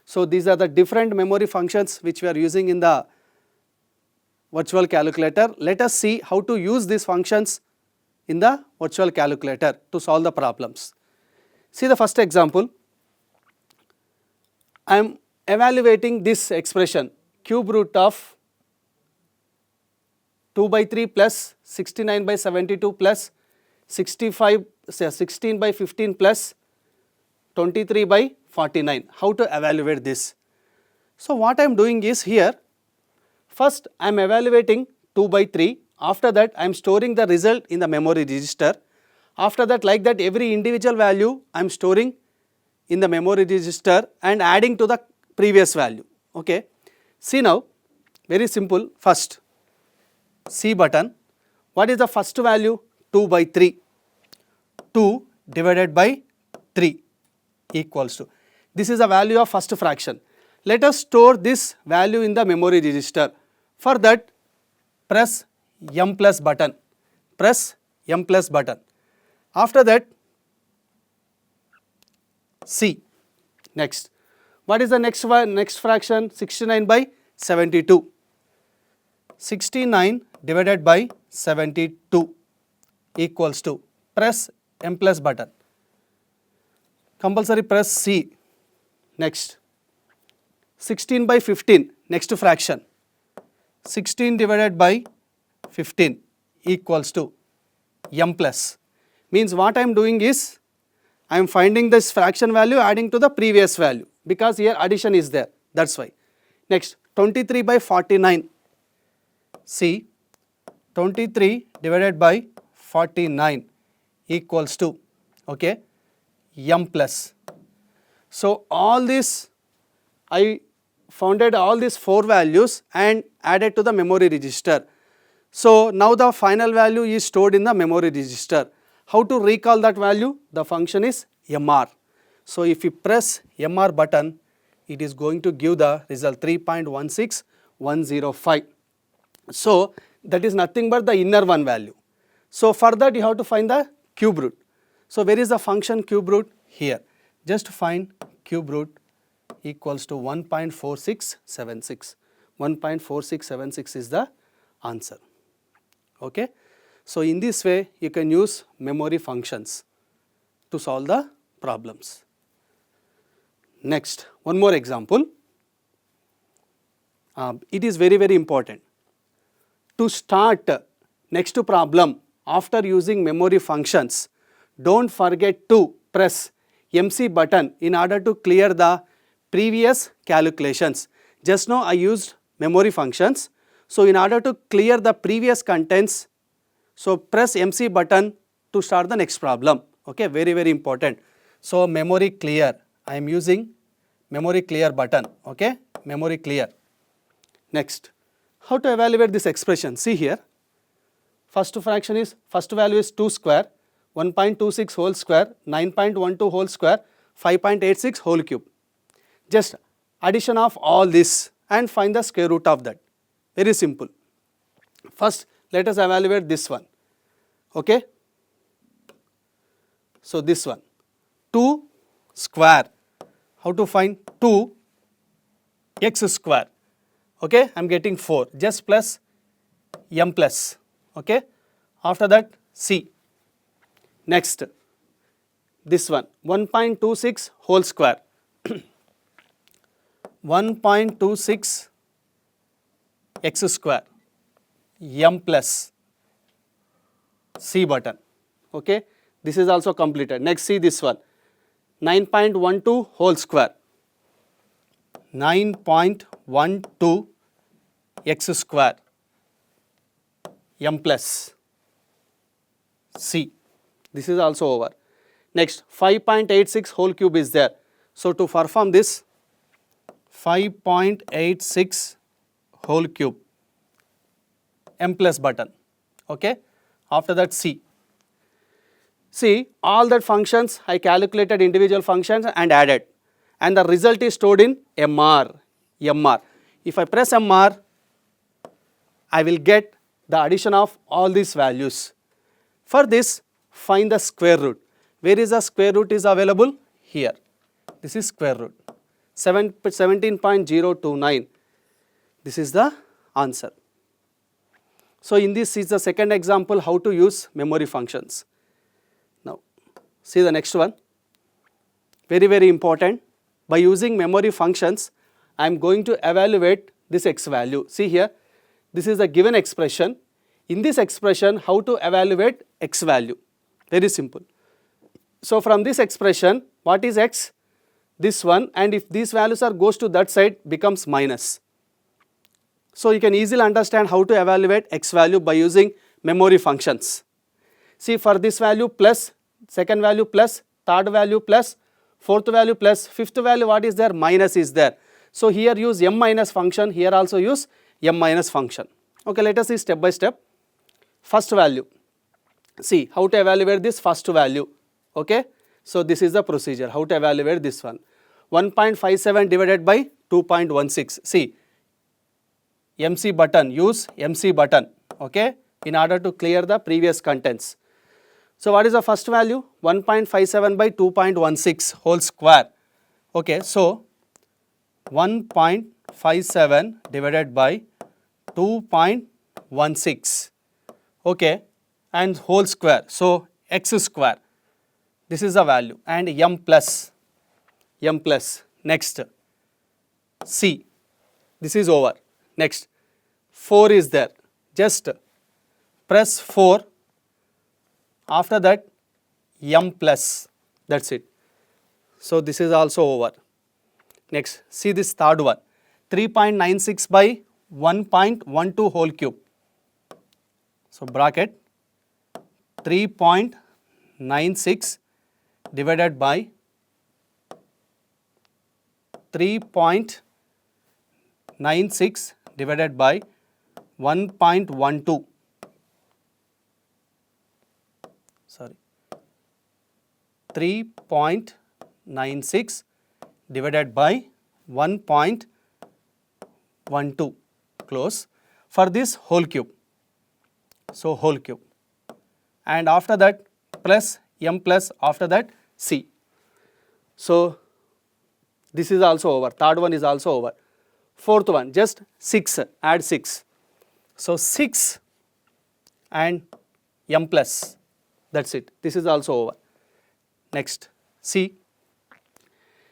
So these are the different memory functions which we are using in the virtual calculator. Let us see how to use these functions in the virtual calculator to solve the problems. See the first example. I am evaluating this expression, cube root of 2 by 3 plus 69 by 72 plus 16 by 15 plus 23 by 49. How to evaluate this? So what I am doing is here, first I am evaluating 2 by 3. After that I am storing the result in the memory register. After that, like that, every individual value I am storing in the memory register and adding to the previous value. Okay. See now, very simple. First, C button. What is the first value? 2 by 3. 2 divided by 3 equals to. This is the value of first fraction. Let us store this value in the memory register. For that, press M plus button. Press M plus button. After that, C. Next. What is the next fraction? 69 by 72. 69 divided by 72 equals to. Press M plus button. Compulsory press C. Next. 16 by 15. Next fraction. 16 divided by 15 equals to M plus. Means what I am doing is, I am finding this fraction value adding to the previous value, because here addition is there, that is why. Next, 23 by 49, see, 23 divided by 49 equals to, okay, M plus. So all this, I founded all these 4 values and added to the memory register. So now the final value is stored in the memory register. How to recall that value? The function is MR. So if you press MR button, it is going to give the result 3.16105. So that is nothing but the inner one value. So for that you have to find the cube root. So where is the function cube root? Here. Just find cube root equals to 1.4676. 1.4676 is the answer. Okay. So in this way you can use memory functions. to solve the problems. Next, one more example. It is very, very important. To start next problem after using memory functions, don't forget to press MC button in order to clear the previous calculations. Just now I used memory functions. So in order to clear the previous contents, so press MC button to start the next problem. Okay, very, very important. So memory clear, I am using memory clear button. Okay, memory clear. Next, how to evaluate this expression? See here, first value is 2 square, 1.26 whole square, 9.12 whole square, 5.86 whole cube. Just addition of all this and find the square root of that. Very simple. First, let us evaluate this one. Okay. So this one, 2 square. How to find 2 x square? Okay, I am getting 4. Just plus m plus. Okay. After that, C. Next, this one, 1.26 whole square. 1.26 x square, m plus C button. Okay, this is also completed. Next, see this one, 9.12 whole square, 9.12 x square, m plus C. This is also over. Next, 5.86 whole cube is there. So to perform this, 5.86 whole cube, m plus button. Okay. After that, C. See, all that functions I calculated individual functions and added, and the result is stored in MR. MR. If I press MR, I will get the addition of all these values. For this, find the square root. Where is the square root is available? Here. This is square root. 17.029. This is the answer. So in this is the second example how to use memory functions. Now see the next one. Very, very important. By using memory functions, I am going to evaluate this x value. See here, this is a given expression. In this expression, how to evaluate x value? Very simple. So from this expression, what is x? This one, and if these values are goes to that side, becomes minus. So you can easily understand how to evaluate x value by using memory functions. See, for this value plus, second value plus, third value plus, fourth value plus, fifth value what is there? Minus is there. So here use m minus function, here also use m minus function. Okay, let us see step by step. First value. See how to evaluate this first value. Okay, so this is the procedure how to evaluate this one. 1.57 divided by 2.16. See, MC button, use MC button, okay, in order to clear the previous contents. So what is the first value? 1.57 by 2.16 whole square. Okay, so 1.57 divided by 2.16, okay, and whole square. So x square, this is the value, and m plus. Next, C, this is over. Next, 4 is there. Just press 4. After that, m plus. That's it. So this is also over. Next, see this third one. 3.96 by 1.12 whole cube. So bracket 3.96 divided by 3.96 divided by 1.12. Sorry. 3.96 divided by 1.12. Close. For this whole cube. So whole cube. And after that plus m plus, after that C. So this is also over. Third one is also over. Fourth one, just 6, add 6. So 6 and m plus, that's it. This is also over. Next, see,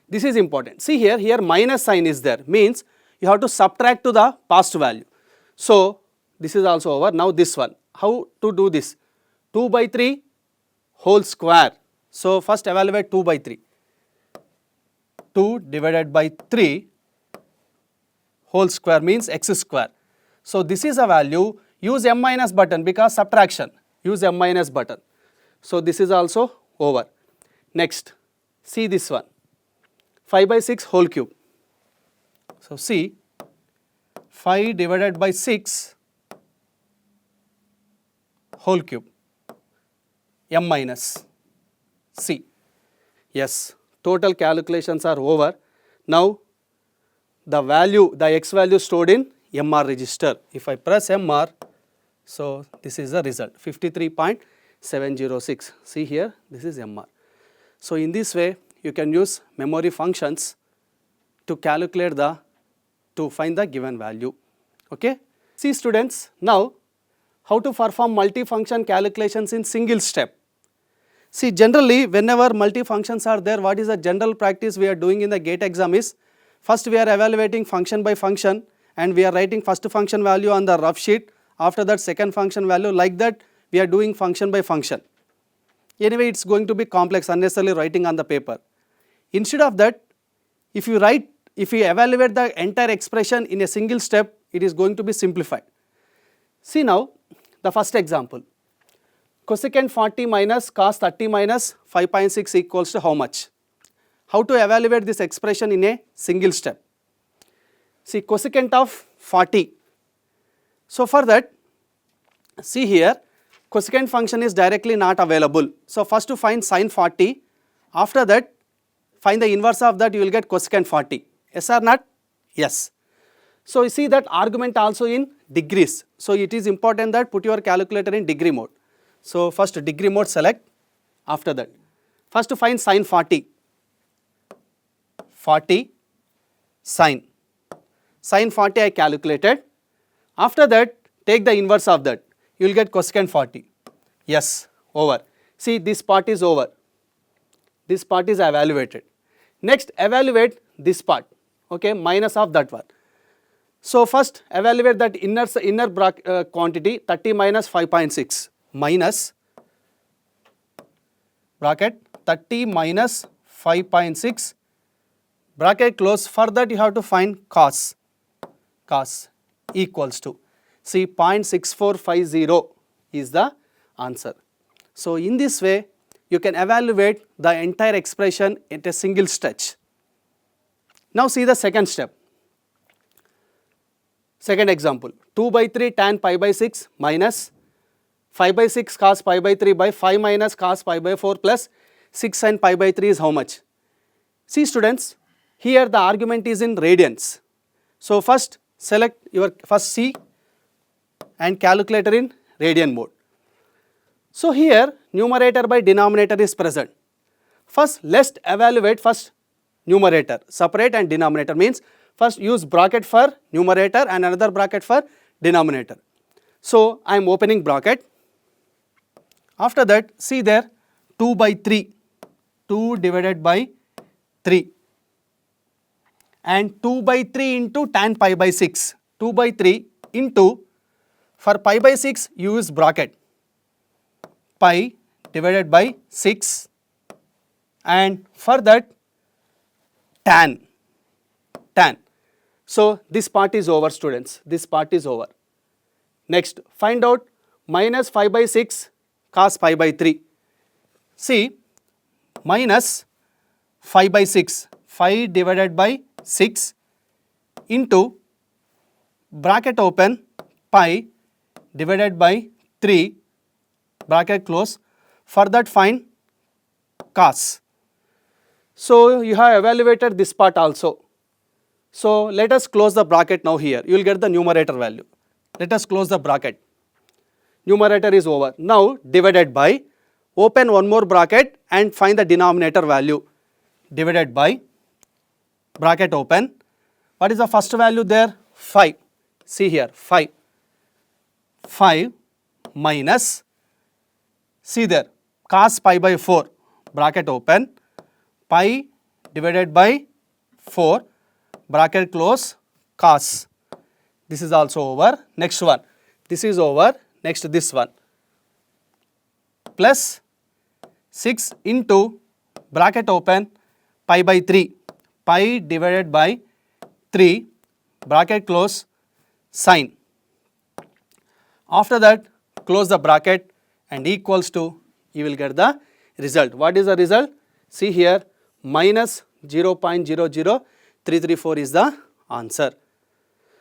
this is important. See here minus sign is there, means you have to subtract to the past value. So, this is also over. Now this one, how to do this? 2 by 3 whole square. So, first evaluate 2 by 3. 2 divided by 3 whole square means x square. So, this is a value, use m minus button because subtraction, use m minus button. So, this is also over. Next, see this one, 5 by 6 whole cube. So, see 5 divided by 6 whole cube, m minus c. Yes, total calculations are over. Now, the value, the x value stored in MR register. If I press MR, so this is the result, 53.706. See here, this is MR. So, in this way, you can use memory functions to calculate to find the given value. Okay. See students, now how to perform multifunction calculations in single step. See, generally whenever multifunctions are there, what is the general practice we are doing in the GATE exam is, first we are evaluating function by function and we are writing first function value on the rough sheet, after that second function value, like that we are doing function by function. Anyway, it is going to be complex, unnecessarily writing on the paper. Instead of that, if you evaluate the entire expression in a single step, it is going to be simplified. See now, the first example, cosecant 40 minus cos 30 minus 5.6 equals to how much? How to evaluate this expression in a single step? See, cosecant of 40. So, for that, see here, cosecant function is directly not available. So, first to find sin 40, after that find the inverse of that, you will get cosecant 40. Yes or not? Yes. So, you see that argument also in degrees. So, it is important that put your calculator in degree mode. So, first degree mode select, after that first to find sin 40, 40 sin 40 I calculated, after that take the inverse of that, you will get cosecant 40. Yes, over. See, this part is over, this part is evaluated. Next, evaluate this part, okay, minus of that one. So, first evaluate that inner quantity 30 minus 5.6 minus bracket 30 minus 5.6 bracket close. For that you have to find cos equals to, see, 0.6450 is the answer. So, in this way you can evaluate the entire expression at a single stretch. Now, see the second step. Second example, 2 by 3 tan pi by 6 minus 5 by 6 cos pi by 3 by 5 minus cos pi by 4 plus 6 sin pi by 3 is how much? See students, here the argument is in radians. So, first select your first C and calculator in radian mode. So, here numerator by denominator is present. First, let's evaluate first numerator, separate and denominator, means first use bracket for numerator and another bracket for denominator. So, I am opening bracket. After that, see there 2 by 3, 2 divided by 3 and 2 by 3 into tan pi by 6, 2 by 3 into, for pi by 6 use bracket, pi divided by 6 and for that tan. So, this part is over students, this part is over. Next, find out minus 5 by 6 cos pi by 3. See, minus 5 by 6, 5 divided by 6 into bracket open pi divided by 3 bracket close. For that find cos. So, you have evaluated this part also. So, let us close the bracket now here, you will get the numerator value. Let us close the bracket, numerator is over. Now, divided by, open one more bracket and find the denominator value, divided by, bracket open. What is the first value there? 5. See here, 5 minus, see there, cos pi by 4, bracket open, pi divided by 4, bracket close, cos. This is also over. Next one, this is over. Next this one, plus 6 into bracket open, pi by 3, pi divided by 3, bracket close, sine. After that, close the bracket and equals to, you will get the result. What is the result? See here, minus 0.00334 is the answer.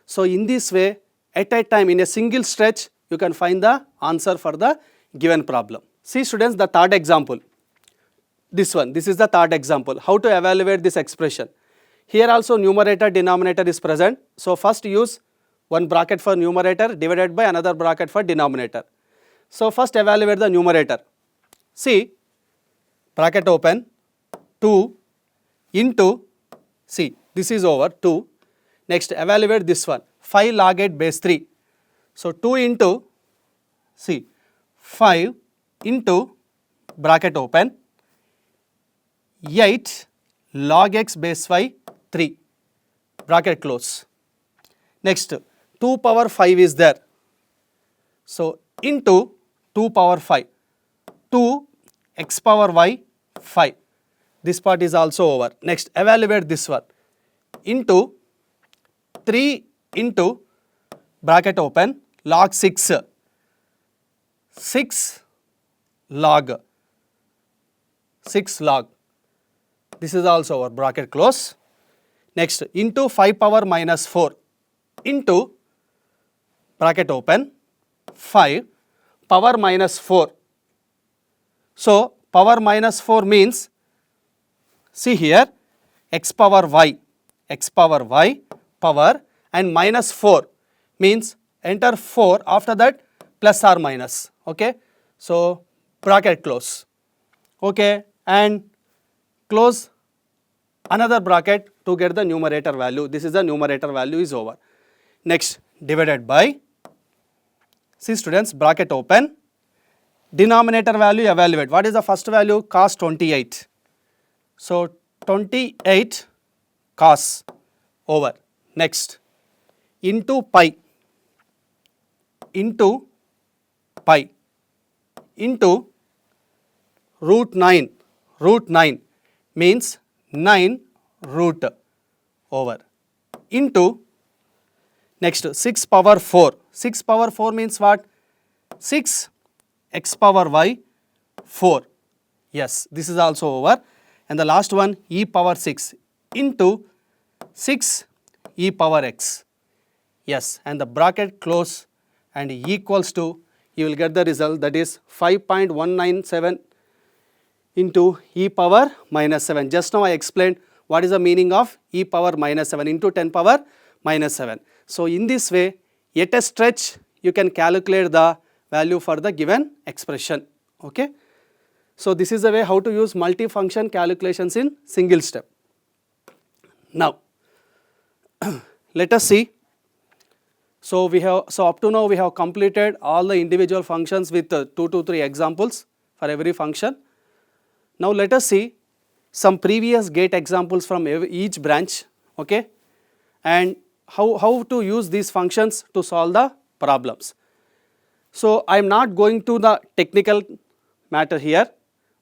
So in this way, at a time in a single stretch, you can find the answer for the given problem. See students, the third example. This one, this is the third example. How to evaluate this expression? Here also numerator denominator is present. So first use one bracket for numerator divided by another bracket for denominator. So first evaluate the numerator. See, bracket open, 2 into, see, this is over 2. Next evaluate this one, 5 log 8 base 3. So 2 into, see, 5 into bracket open, 8 log x base 5 3, bracket close. Next 2 power 5 is there. So into 2 power 5, 2 x power y 5. This part is also over. Next evaluate this one, into 3 into bracket open, log 6, 6 log, 6 log. This is also over, bracket close. Next into 5 power minus 4 into bracket open, 5 power minus 4. So power minus 4 means, see here, x power y power and minus 4 means enter 4, after that plus or minus. Okay, so bracket close. Okay, and close another bracket to get the numerator value. This is the numerator value is over. Next divided by, see students, bracket open, denominator value evaluate. What is the first value? Cos 28. So 28 cos over. Next into pi into root 9. Root 9 means 9 root over into, next 6 power 4. 6 power 4 means what? 6 x power y 4. Yes, this is also over. And the last one, e power 6 into 6 e power x. Yes, and the bracket close and equals to, you will get the result, that is 5.197 into e power minus 7. Just now I explained what is the meaning of e power minus 7 into 10 power minus 7. So in this way, at a stretch, you can calculate the value for the given expression. Okay. So this is the way how to use multifunction calculations in single step. Now, let us see. So up to now we have completed all the individual functions with 2 to 3 examples for every function. Now let us see some previous gate examples from each branch, okay, and how to use these functions to solve the problems. So I am not going to the technical matter here.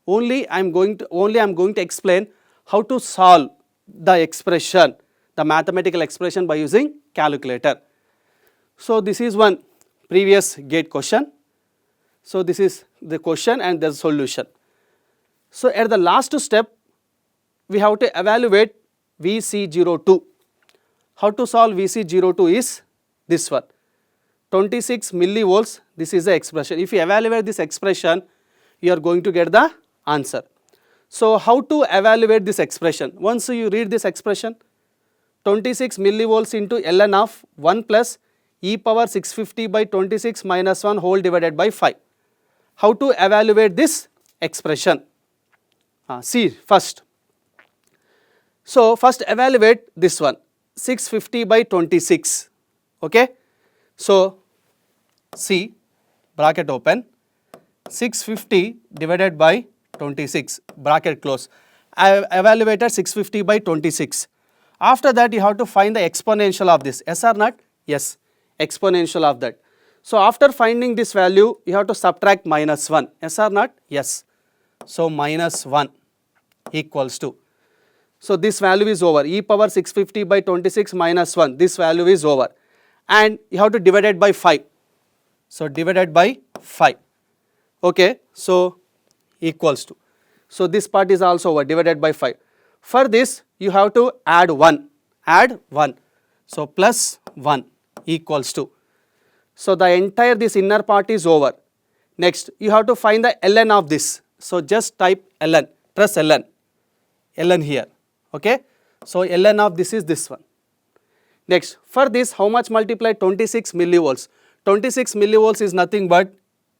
Only I am going to explain how to solve the expression, the mathematical expression by using calculator. So this is one previous gate question. So this is the question and the solution. So at the last step, we have to evaluate VC02. How to solve VC02 is this one, 26 millivolts. This is the expression. If you evaluate this expression, you are going to get the answer. So how to evaluate this expression? Once you read this expression, 26 millivolts into ln of 1 plus e power 650 by 26 minus 1 whole divided by 5. How to evaluate this expression? See first. So first evaluate this one, 650 by 26. Okay. So see, bracket open, 650 divided by 26, bracket close. I have evaluated 650 by 26. After that, you have to find the exponential of this. Yes or not? Yes, exponential of that. So after finding this value, you have to subtract minus 1. Yes or not? Yes. So minus 1 equals to. So this value is over. E power 650 by 26 minus 1. This value is over. And you have to divide it by 5. So divided by 5. Okay. So equals to. So this part is also over, divided by 5. For this, you have to add 1. Add 1. So plus 1 equals to. So the entire this inner part is over. Next, you have to find the ln of this. So just type ln, press ln, ln here. Okay. So ln of this is this one. Next, for this, how much multiply 26 millivolts? 26 millivolts is nothing but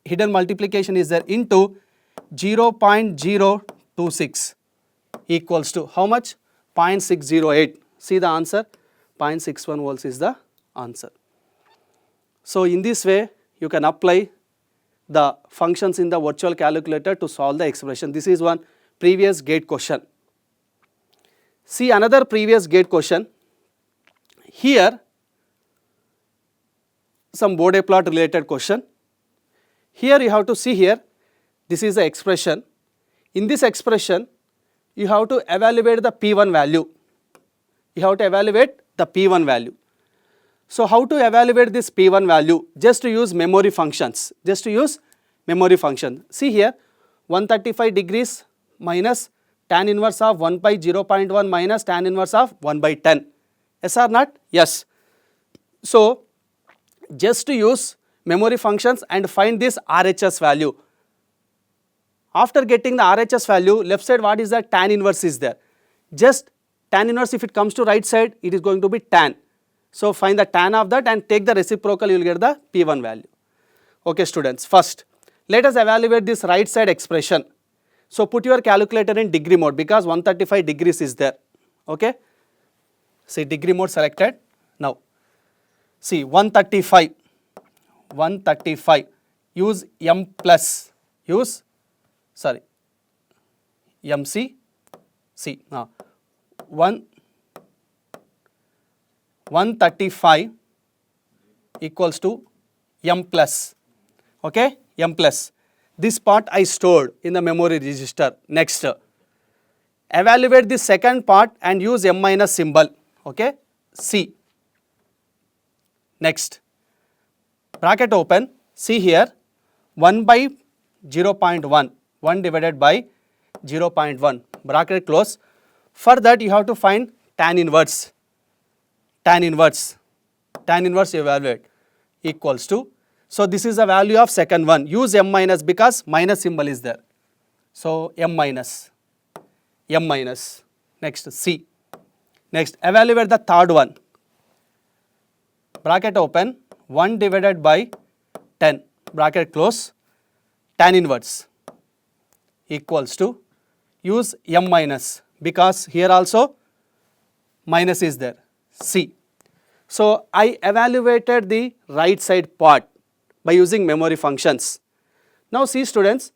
hidden multiplication is there into 0.026 equals to how much? 0.608. See the answer? 0.61 volts is the answer. So in this way, you can apply the functions in the virtual calculator to solve the expression. This is one previous gate question. See another previous gate question. Here, some Bode plot related question. Here you have to see here, this is the expression. In this expression, you have to evaluate the P1 value. You have to evaluate the P1 value. So how to evaluate this P1 value? Just to use memory functions. Just to use memory function. See here, 135 degrees minus tan inverse of 1 by 0.1 minus tan inverse of 1 by 10. Yes or not? Yes. So just to use memory functions and find this RHS value. After getting the RHS value, left side what is the tan inverse is there. Just tan inverse, if it comes to right side, it is going to be tan. So find the tan of that and take the reciprocal, you will get the P1 value. Okay students, first let us evaluate this right side expression. So put your calculator in degree mode because 135 degrees is there. Okay. See degree mode selected. Now see 135, use M plus, use MC, see now 135 equals to M plus, okay, M plus. This part I stored in the memory register. Next, evaluate the second part and use M minus symbol, okay, C. Next, bracket open, see here 1 by 0.1, 1 divided by 0.1, bracket close. For that you have to find tan inverse you evaluate equals to. So this is the value of second one. Use M minus because minus symbol is there. So M minus. Next C. Next evaluate the third one. Bracket open, 1 divided by 10, bracket close, tan inverse equals to, use M minus because here also minus is there, C. So I evaluated the right side part by using memory functions. Now see students,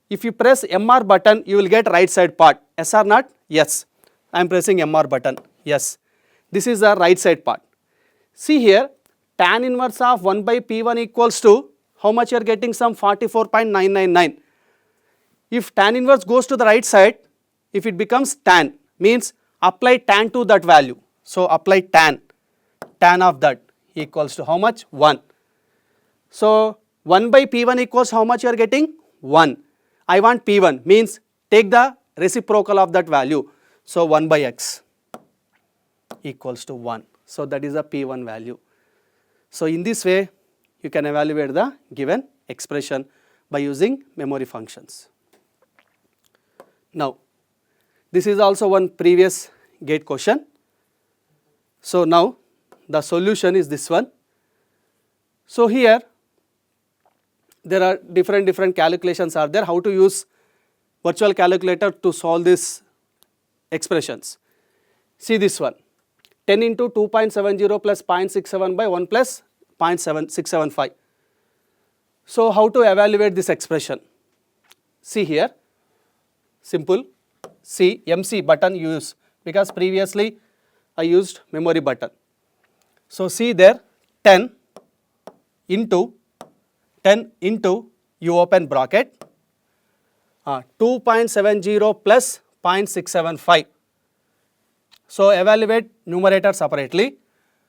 if you press MR button, you will get right side part. Yes or not? Yes. I am pressing MR button. Yes. This is the right side part. See here, tan inverse of 1 by P1 equals to, how much you are getting? Some 44.999. If tan inverse goes to the right side, if it becomes tan, means apply tan to that value. So apply tan of that equals to how much? 1. So 1 by P1 equals how much you are getting? 1. I want P1 means take the reciprocal of that value. So 1 by x equals to 1. So that is a P1 value. So in this way you can evaluate the given expression by using memory functions. Now this is also one previous gate question. So now the solution is this one. So here there are different calculations are there, how to use virtual calculator to solve these expressions. See this one, 10 into 2.70 plus 0.67 by 1 plus 0.675. So how to evaluate this expression? See here, simple. C, MC button use, because previously I used memory button. So see there, 10 into you open bracket, 2.70 plus 0.675. So evaluate numerator separately.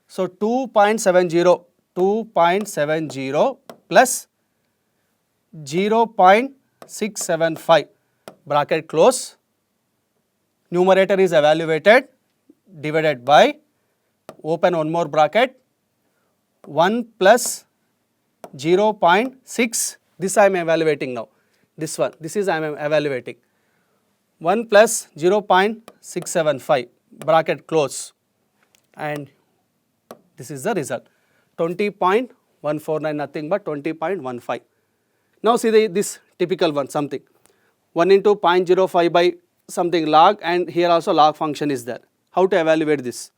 So 2.70 plus 0.675 bracket close. Numerator is evaluated, divided by, open one more bracket, 1 plus 0.6, this I am evaluating now, this one, this is I am evaluating, 1 plus 0.675 bracket close, and this is the result, 20.149, nothing but 20.15. Now see this typical one, something, 1 into 0.05 by something log, and here also log function is there. How to evaluate this?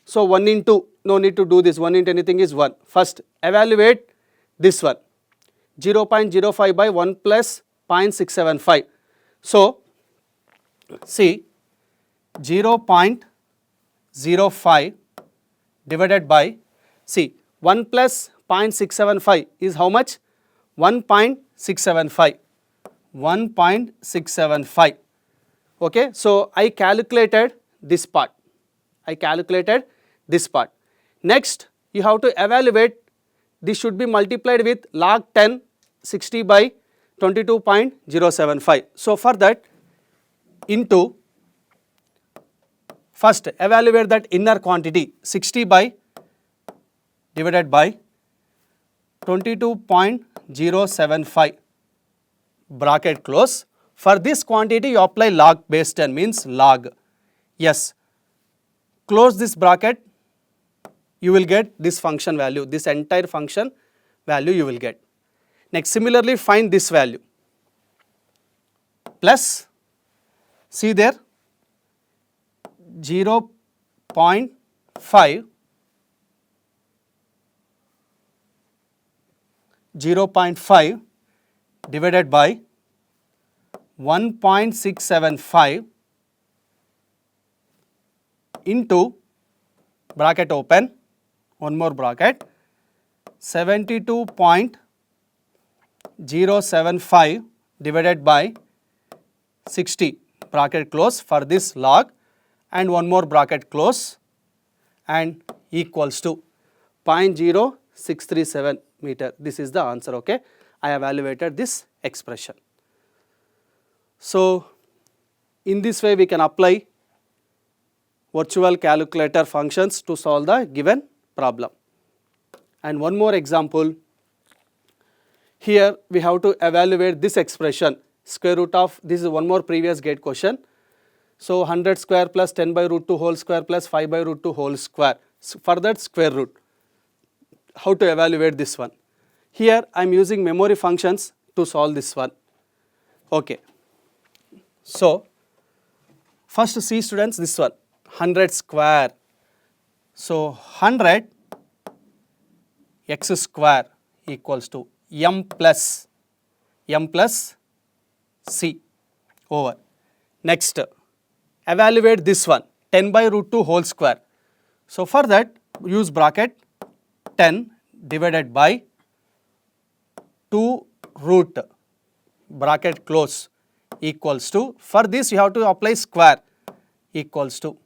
So 1 into, no need to do this, 1 into anything is 1. First evaluate this one, 0.05 by 1 plus 0.675. So see 0.05 divided by, see 1 plus 0.675 is how much? 1.675. 1.675. Okay, so I calculated this part. Next, you have to evaluate, this should be multiplied with log 10 60 by 22.075. So for that, into, first evaluate that inner quantity, 60 by divided by 22.075 bracket close. For this quantity you apply log base 10, means log. Yes, close this bracket, you will get this function value, this entire function value you will get. Next, similarly find this value, plus, see there, 0.5 divided by 1.675 into, bracket open, one more bracket, 72.075 divided by 60 bracket close for this log, and one more bracket close, and equals to 0.0637 meter. This is the answer. Okay, I evaluated this expression. So in this way we can apply virtual calculator functions to solve the given problem. And one more example, here we have to evaluate this expression, square root of, this is one more previous gate question. So 100 square plus 10 by root 2 whole square plus 5 by root 2 whole square, for that square root. How to evaluate this one? Here I am using memory functions to solve this one. Okay. So first see students, this one, 100 square. So 100 x square equals to m plus c over. Next, evaluate this one, 10 by root 2 whole square. So for that use bracket, 10 divided by 2 root bracket close equals to, for this you have to apply square, equals to,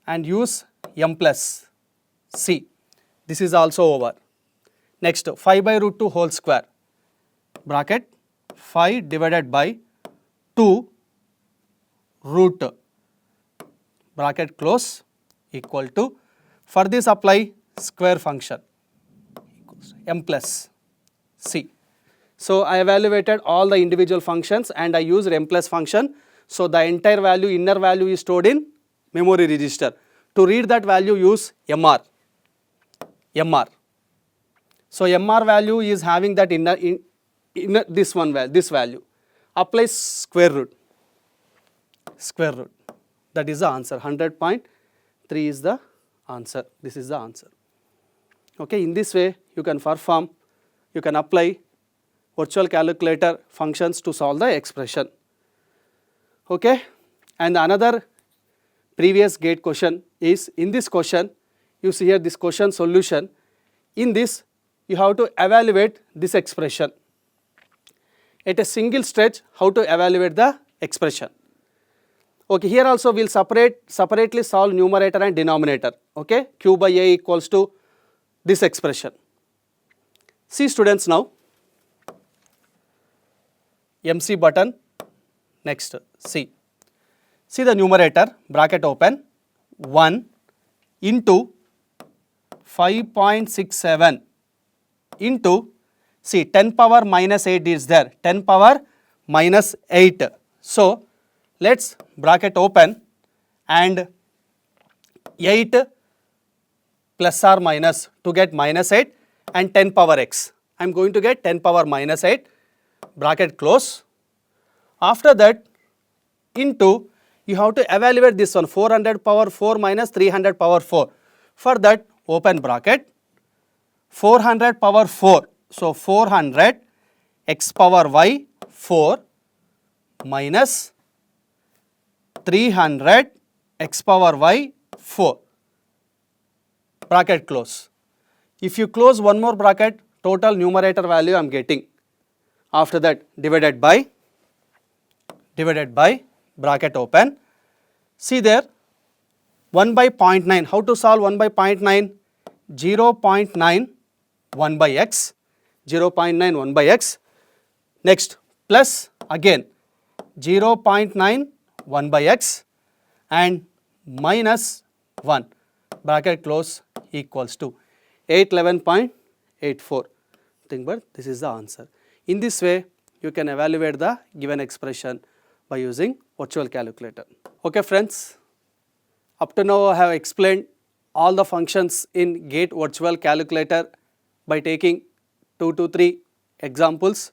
and use m plus c. This is also over. Next, 5 by root 2 whole square, bracket 5 divided by 2 root bracket close equal to, for this apply square function, equals m plus c. So I evaluated all the individual functions and I used m plus function. So the entire value, inner value is stored in memory register. To read that value use MR. So MR value is having that inner this one value, this value. Apply square root. That is the answer. 100.3 is the answer. This is the answer. Okay, in this way you can perform, you can apply virtual calculator functions to solve the expression. Okay, and another previous gate question is, in this question you see here this question solution. In this you have to evaluate this expression at a single stretch. How to evaluate the expression? Okay, here also we will separately solve numerator and denominator. Okay, q by a equals to this expression. See students, now MC button. Next, see the numerator, bracket open, 1 into 5.67 into, see 10 power minus 8 is there, 10 power minus 8. So let's bracket open, and 8 plus or minus to get minus 8, and 10 power x. I am going to get 10 power minus 8, bracket close. After that, into, you have to evaluate this one, 400 power 4 minus 300 power 4. For that, open bracket, 400 power 4. So 400 x power y 4 minus 300 x power y 4, bracket close. If you close one more bracket, total numerator value I am getting. After that, divided by bracket open. See there, 1 by 0.9. How to solve 1 by 0.9? 0.9 1 by x, 0.9 1 by x. Next, plus again 0.9 1 by x and minus 1, bracket close, equals to 811.84. Think, but this is the answer. In this way, you can evaluate the given expression by using virtual calculator. Okay friends, up to now I have explained all the functions in GATE virtual calculator by taking 2 to 3 examples,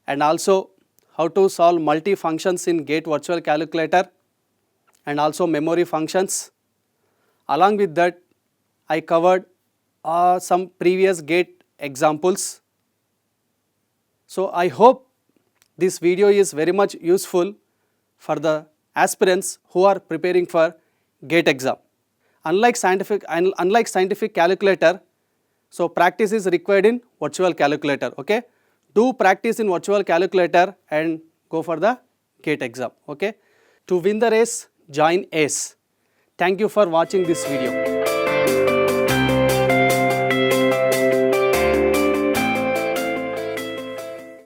and also how to solve multi functions in GATE virtual calculator, and also memory functions. Along with that, I covered some previous GATE examples. So I hope this video is very much useful for the aspirants who are preparing for GATE exam. Unlike scientific calculator, so practice is required in virtual calculator. Okay, do practice in virtual calculator and go for the GATE exam. Okay, to win the race, join ACE. Thank you for watching this video.